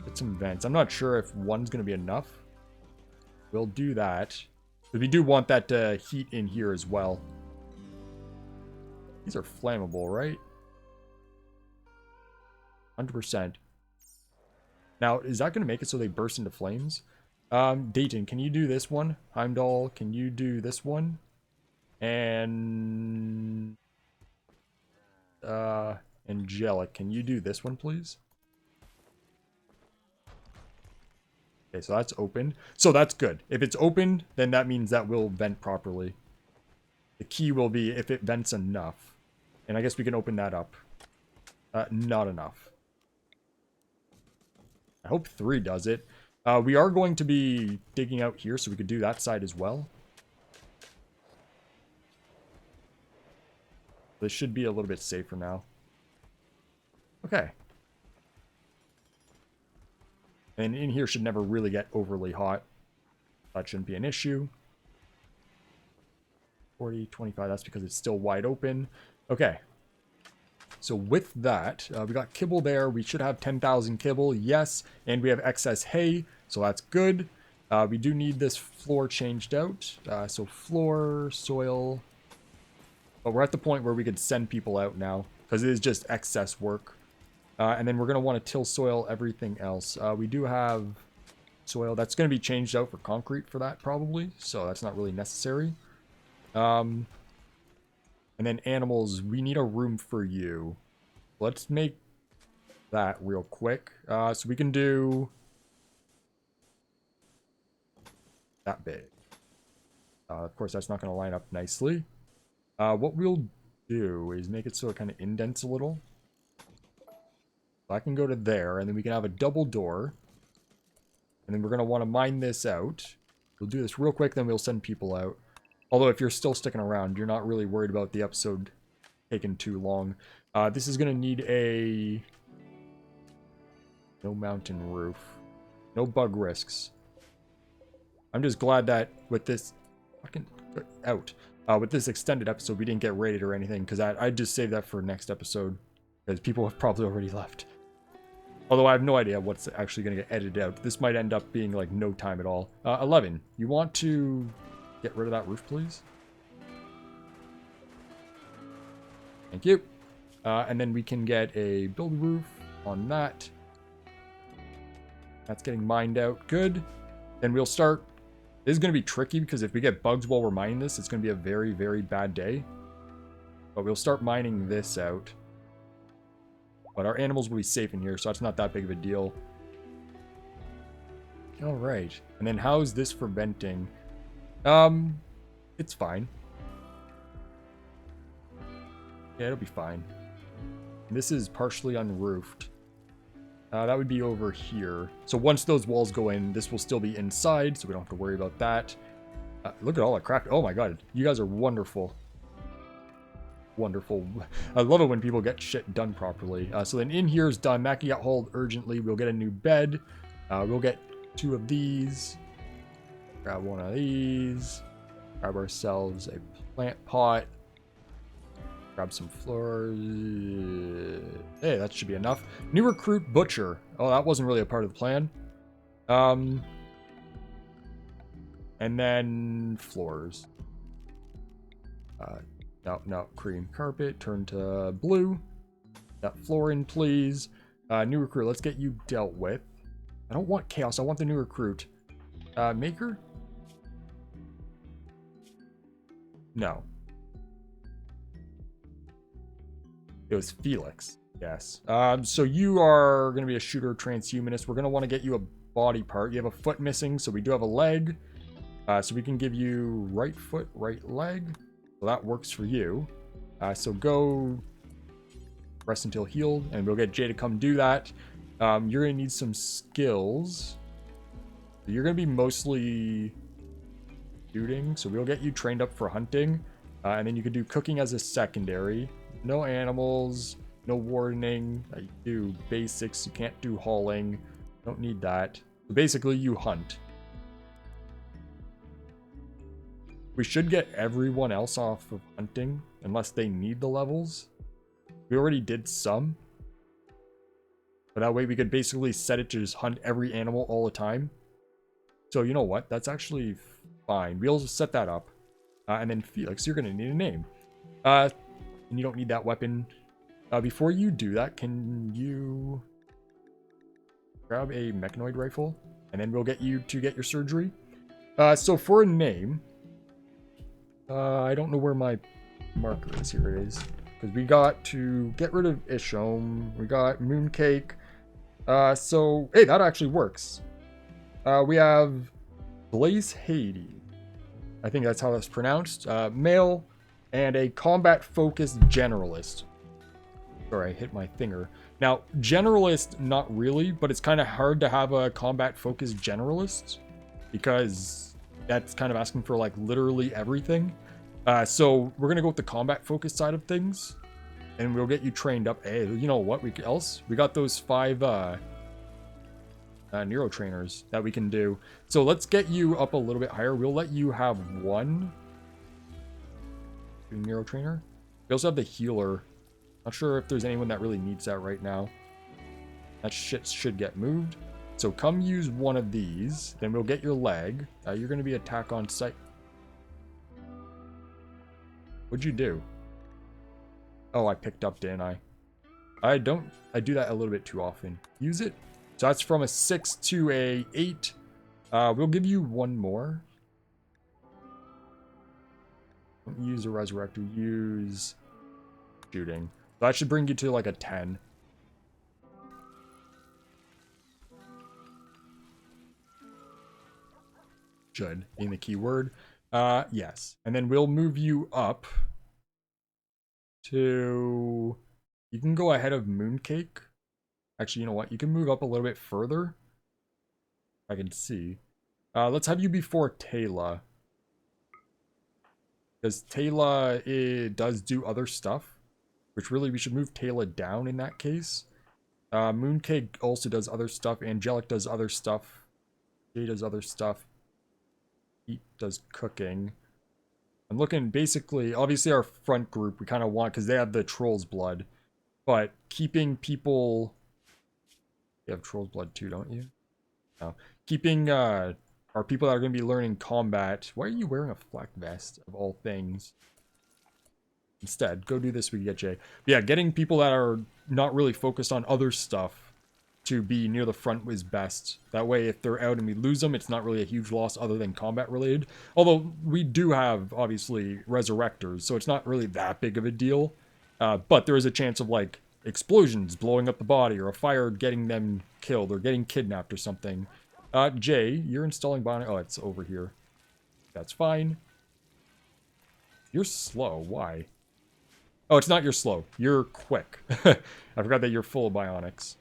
Get some vents. I'm not sure if one's going to be enough. We'll do that. But we do want that heat in here as well. These are flammable, right? 100%. Now, is that going to make it so they burst into flames? Dayton, can you do this one? Heimdall, can you do this one? And... Angelic, can you do this one, please? Okay, so that's open. So that's good. If it's open, then that means that will vent properly. The key will be if it vents enough. And I guess we can open that up. Not enough. I hope 3 does it. We are going to be digging out here, so we could do that side as well. This should be a little bit safer now. Okay. And in here should never really get overly hot. That shouldn't be an issue. 40, 25, that's because it's still wide open. Okay. So with that, we got kibble there. We should have 10,000 kibble, yes. And we have excess hay, so that's good. We do need this floor changed out. So floor, soil. But we're at the point where we could send people out now, because it is just excess work. And then we're going to want to till soil everything else. We do have soil. That's going to be changed out for concrete for that, probably. So that's not really necessary. And then animals, we need a room for you. Let's make that real quick. So we can do that big. Of course, that's not going to line up nicely. What we'll do is make it so it kind of indents a little. So I can go to there, and then we can have a double door. And then we're going to want to mine this out. We'll do this real quick, then we'll send people out. Although if you're still sticking around, you're not really worried about the episode taking too long. This is going to need a... No mountain roof. No bug risks. I'm just glad that with this... Fucking... Out. With this extended episode, we didn't get raided or anything, because I'd just save that for next episode. Because people have probably already left. Although I have no idea what's actually going to get edited out. This might end up being like no time at all. 11. You want to get rid of that roof, please? Thank you. And then we can get a build roof on that. That's getting mined out. Good. Then we'll start. This is going to be tricky because if we get bugs while we're mining this, it's going to be a very, very bad day. But we'll start mining this out. But our animals will be safe in here, so that's not that big of a deal. All right. And then how is this for venting? It's fine. Yeah, it'll be fine. And this is partially unroofed. That would be over here. So once those walls go in, this will still be inside, so we don't have to worry about that. Look at all that crap. Oh my god, you guys are wonderful. Wonderful. I love it when people get shit done properly. So then in here is done. Mackie got hauled urgently. We'll get a new bed. We'll get 2 of these. Grab 1 of these. Grab ourselves a plant pot. Grab some floors. Hey, that should be enough. New recruit butcher. Oh, that wasn't really a part of the plan. And then floors. No, cream carpet. Turn to blue. That floor in, please. New recruit. Let's get you dealt with. I don't want chaos. I want the new recruit. Maker? No. It was Felix. Yes. So you are going to be a shooter transhumanist. We're going to want to get you a body part. You have a foot missing, so we do have a leg. So we can give you right foot, right leg. So that works for you. So go rest until healed, and we'll get Jay to come do that. You're going to need some skills. You're going to be mostly shooting, so we'll get you trained up for hunting. And then you can do cooking as a secondary. No animals, no wardening. You do basics. You can't do hauling. Don't need that. So basically, you hunt. We should get everyone else off of hunting, unless they need the levels. We already did some. But that way we could basically set it to just hunt every animal all the time. So you know what? That's actually fine. We'll just set that up. And then Felix, you're going to need a name. And you don't need that weapon. Before you do that, can you grab a mechanoid rifle? And then we'll get you to get your surgery. So for a name... I don't know where my marker is. Here it is. Because we got to get rid of Ishom. We got Mooncake. So, hey, that actually works. We have Blaze Haiti. I think that's how that's pronounced. Male and a combat-focused generalist. Sorry, I hit my finger. Now, generalist, not really, but it's kind of hard to have a combat-focused generalist. Because... that's kind of asking for like literally everything. So we're gonna go with the combat focused side of things, and we'll get you trained up. Hey, you know what? We got those 5 neuro trainers that we can do. So let's get you up a little bit higher. We'll let you have 1 neuro trainer. We also have the healer. Not sure if there's anyone that really needs that right now. That shit should get moved. So come use 1 of these, then we'll get your leg. You're going to be attack on sight. What'd you do? Oh, I picked up, didn't I? I do that a little bit too often. Use it. So that's from a 6 to a 8. We'll give you 1 more. Don't use a resurrector. Use shooting. So that should bring you to like a 10. Should being the key word. Yes. And then we'll move you up to... You can go ahead of Mooncake. Actually, you know what? You can move up a little bit further. I can see. Let's have you before Taylor. Because Taylor does do other stuff. Which really, we should move Taylor down in that case. Mooncake also does other stuff. Angelic does other stuff. Jay does other stuff. Pete does cooking. I'm looking, basically, obviously our front group, we kind of want, because they have the Troll's Blood. But keeping people... You have Troll's Blood too, don't you? No. Keeping our people that are going to be learning combat... Why are you wearing a flak vest, of all things? Instead, go do this, we can get Jay. But yeah, getting people that are not really focused on other stuff to be near the front is best. That way, if they're out and we lose them, it's not really a huge loss other than combat related. Although, we do have, obviously, Resurrectors, so it's not really that big of a deal. But there is a chance of, like, explosions blowing up the body, or a fire getting them killed, or getting kidnapped or something. Jay, you're installing bionic... Oh, it's over here. That's fine. You're slow. Why? Oh, it's not you're slow. You're quick. I forgot that you're full of bionics.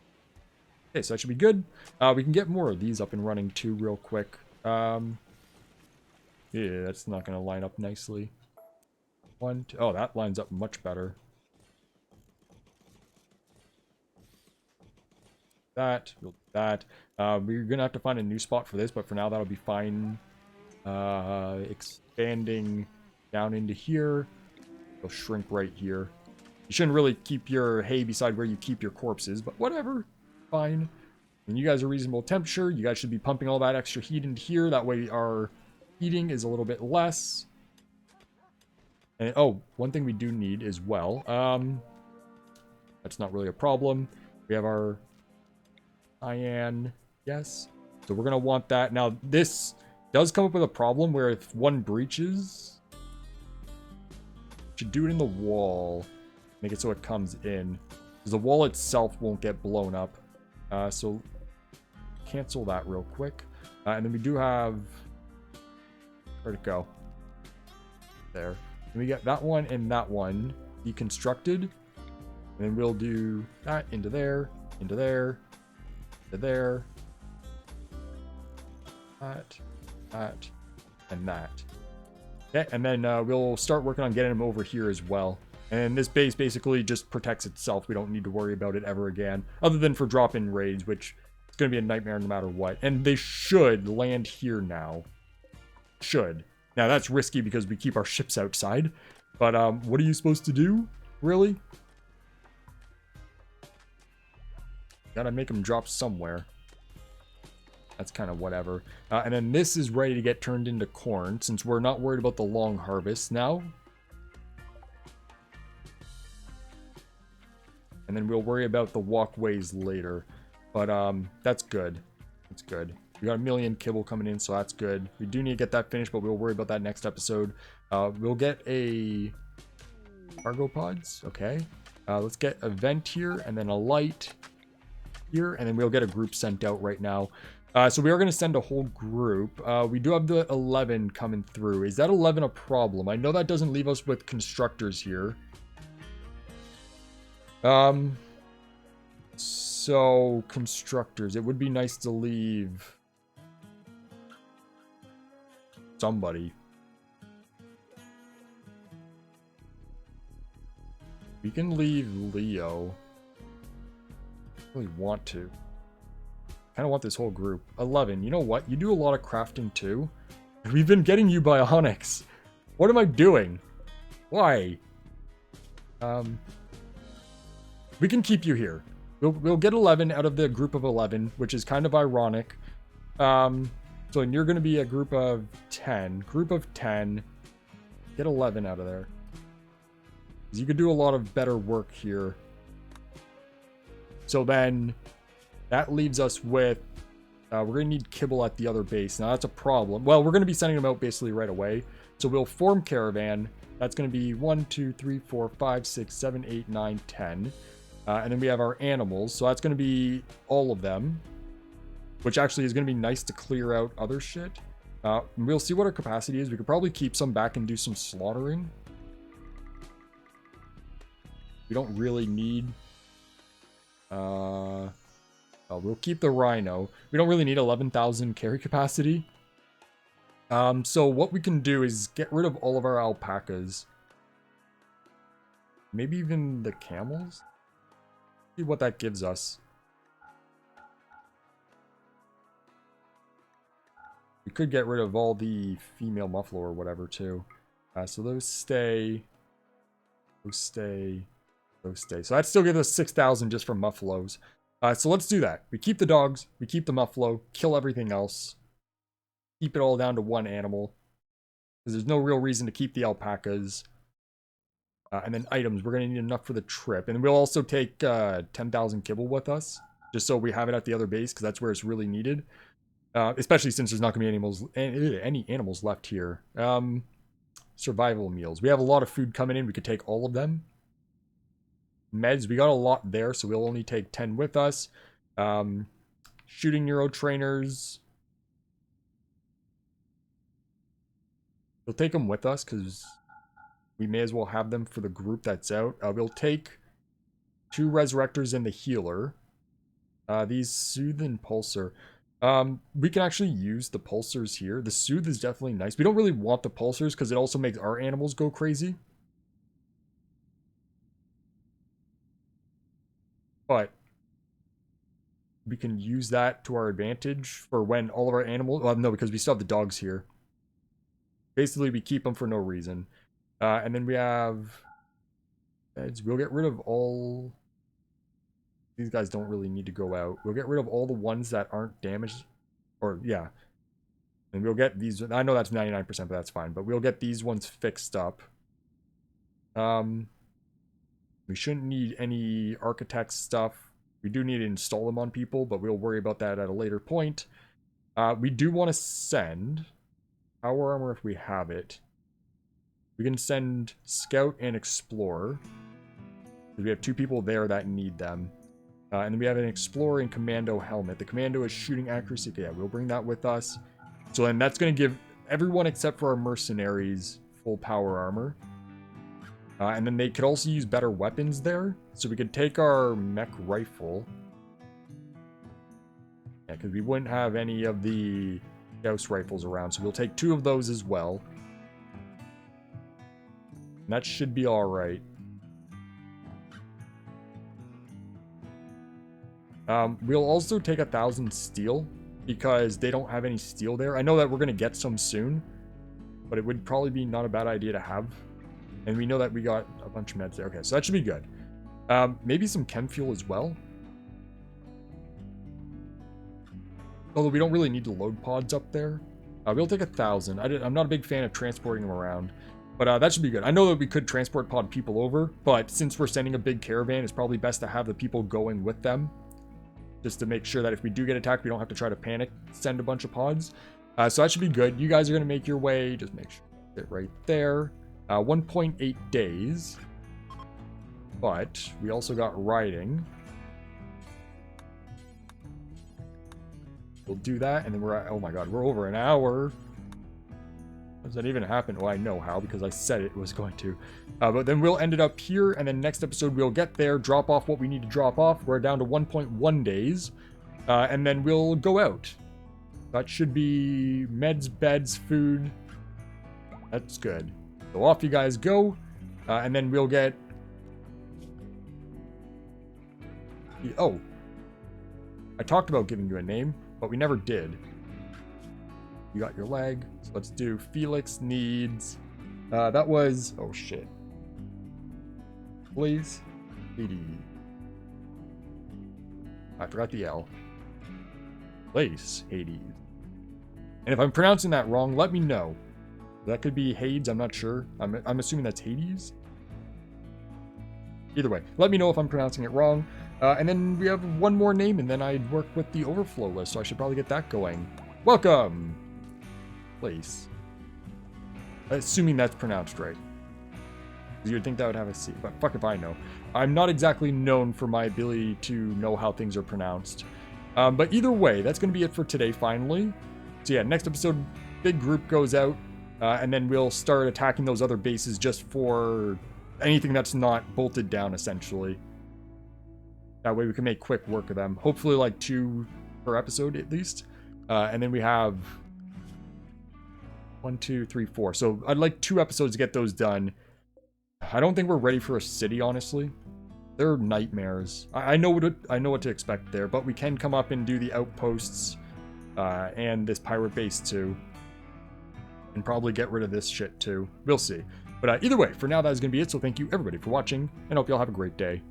Okay, so that should be good. We can get more of these up and running too real quick. Yeah, that's not going to line up nicely. One, two... Oh, that lines up much better. That, we'll do that. We're gonna have to find a new spot for this, but for now that'll be fine. Expanding down into here. It'll shrink right here. You shouldn't really keep your hay beside where you keep your corpses, but whatever. Fine. And you guys are reasonable temperature. You guys should be pumping all that extra heat into here. That way our heating is a little bit less. And oh, one thing we do need as well. That's not really a problem. We have our cyan, yes. So we're gonna want that. Now this does come up with a problem where if one breaches, should do it in the wall. Make it so it comes in. Because the wall itself won't get blown up. So cancel that real quick. And then we do have... Where'd it go? There. And we get that one and that one deconstructed. And then we'll do that into there, into there, into there. That, and that. Okay, and then we'll start working on getting them over here as well. And this base basically just protects itself. We don't need to worry about it ever again. Other than for drop-in raids, which is going to be a nightmare no matter what. And they should land here now. Should. Now, that's risky because we keep our ships outside. But what are you supposed to do? Really? Gotta make them drop somewhere. That's kind of whatever. And then this is ready to get turned into corn, since we're not worried about the long harvest now. And then we'll worry about the walkways later. But that's good. That's good. We got 1 million kibble coming in, so that's good. We do need to get that finished, but we'll worry about that next episode. We'll get a... cargo pods, okay. Let's get a vent here, and then a light here, and then we'll get a group sent out right now. So we are going to send a whole group. We do have the 11 coming through. Is that 11 a problem? I know that doesn't leave us with constructors here. So constructors, it would be nice to leave somebody. We can leave Leo. I really want to. I kind of want this whole group. 11, you know what? You do a lot of crafting too. We've been getting you bionics. What am I doing? Why? We can keep you here. We'll get 11 out of the group of 11, which is kind of ironic. So you're going to be a group of 10. Group of 10. Get 11 out of there. You could do a lot of better work here. So then that leaves us with... we're going to need kibble at the other base. Now that's a problem. Well, we're going to be sending them out basically right away. So we'll form caravan. That's going to be 1, 2, 3, 4, 5, 6, 7, 8, 9, 10. And then we have our animals. So that's going to be all of them. Which actually is going to be nice to clear out other shit. We'll see what our capacity is. We could probably keep some back and do some slaughtering. We don't really need... we'll keep the rhino. We don't really need 11,000 carry capacity. So what we can do is get rid of all of our alpacas. Maybe even the camels? See what that gives us. We could get rid of all the female muffalo or whatever too. So those stay. Those stay. Those stay. So that still gives us 6,000 just from muffalos. So let's do that. We keep the dogs. We keep the muffalo. Kill everything else. Keep it all down to one animal. Because there's no real reason to keep the alpacas. And then items. We're going to need enough for the trip. And we'll also take 10,000 kibble with us. Just so we have it at the other base. Because that's where it's really needed. Especially since there's not going to be any animals left here. Survival meals. We have a lot of food coming in. We could take all of them. Meds. We got a lot there. So we'll only take 10 with us. Shooting neurotrainers. We'll take them with us because we may as well have them for the group that's out. We'll take 2 resurrectors and the healer. These soothe and pulsar. We can actually use the pulsars here. The soothe is definitely nice. We don't really want the pulsars because it also makes our animals go crazy. But we can use that to our advantage for when all of our animals... Well, no, because we still have the dogs here. Basically, we keep them for no reason. And then we have... beds. We'll get rid of all... These guys don't really need to go out. We'll get rid of all the ones that aren't damaged. Or, yeah. And we'll get these... I know that's 99%, but that's fine. But we'll get these ones fixed up. We shouldn't need any architect stuff. We do need to install them on people, but we'll worry about that at a later point. We do want to send... power armor if we have it. We can send Scout and Explorer. We have 2 people there that need them. And then we have an Explorer and Commando helmet. The Commando is shooting accuracy. Yeah, we'll bring that with us. So then that's going to give everyone except for our mercenaries full power armor. And then they could also use better weapons there. So we could take our mech rifle. Yeah, because we wouldn't have any of the Gauss rifles around. So we'll take 2 of those as well. And that should be alright. We'll also take 1,000 steel. Because they don't have any steel there. I know that we're going to get some soon. But it would probably be not a bad idea to have. And we know that we got a bunch of meds there. Okay, so that should be good. Maybe some chem fuel as well. Although we don't really need to load pods up there. We'll take 1,000. I'm not a big fan of transporting them around. But that should be good. I know that we could transport pod people over. But since we're sending a big caravan, it's probably best to have the people going with them. Just to make sure that if we do get attacked, we don't have to try to panic send a bunch of pods. So that should be good. You guys are going to make your way. Just make sure you get right there. 1.8 days. But we also got riding. We'll do that, and then we're at... Oh my god, we're over an hour. How does that even happen? Well, I know how, because I said it was going to. But then we'll end it up here, and then next episode we'll get there, drop off what we need to drop off. We're down to 1.1 days. And then we'll go out. That should be meds, beds, food. That's good. So off you guys go. And then we'll get... Oh. I talked about giving you a name, but we never did. You got your leg. So let's do Felix needs... that was... Oh, shit. Please. Hades. I forgot the L. Place. Hades. And if I'm pronouncing that wrong, let me know. That could be Hades, I'm not sure. I'm assuming that's Hades. Either way, let me know if I'm pronouncing it wrong. And then we have one more name, and then I'd work with the overflow list, so I should probably get that going. Welcome! Place. Assuming that's pronounced right. You would think that would have a C, but fuck if I know. I'm not exactly known for my ability to know how things are pronounced. But either way, that's going to be it for today, finally. So yeah, next episode, big group goes out. And then we'll start attacking those other bases just for anything that's not bolted down, essentially. That way we can make quick work of them. Hopefully like 2 per episode at least. And then we have 1, 2, 3, 4. So I'd like 2 episodes to get those done. I don't think we're ready for a city, honestly. They're nightmares. I know what to expect there, but we can come up and do the outposts and this pirate base too. And probably get rid of this shit too. We'll see. But either way, for now that is going to be it. So thank you everybody for watching, and I hope you all have a great day.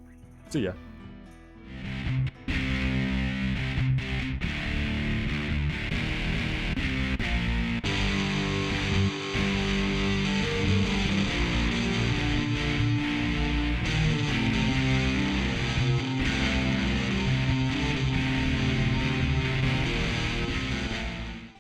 See ya.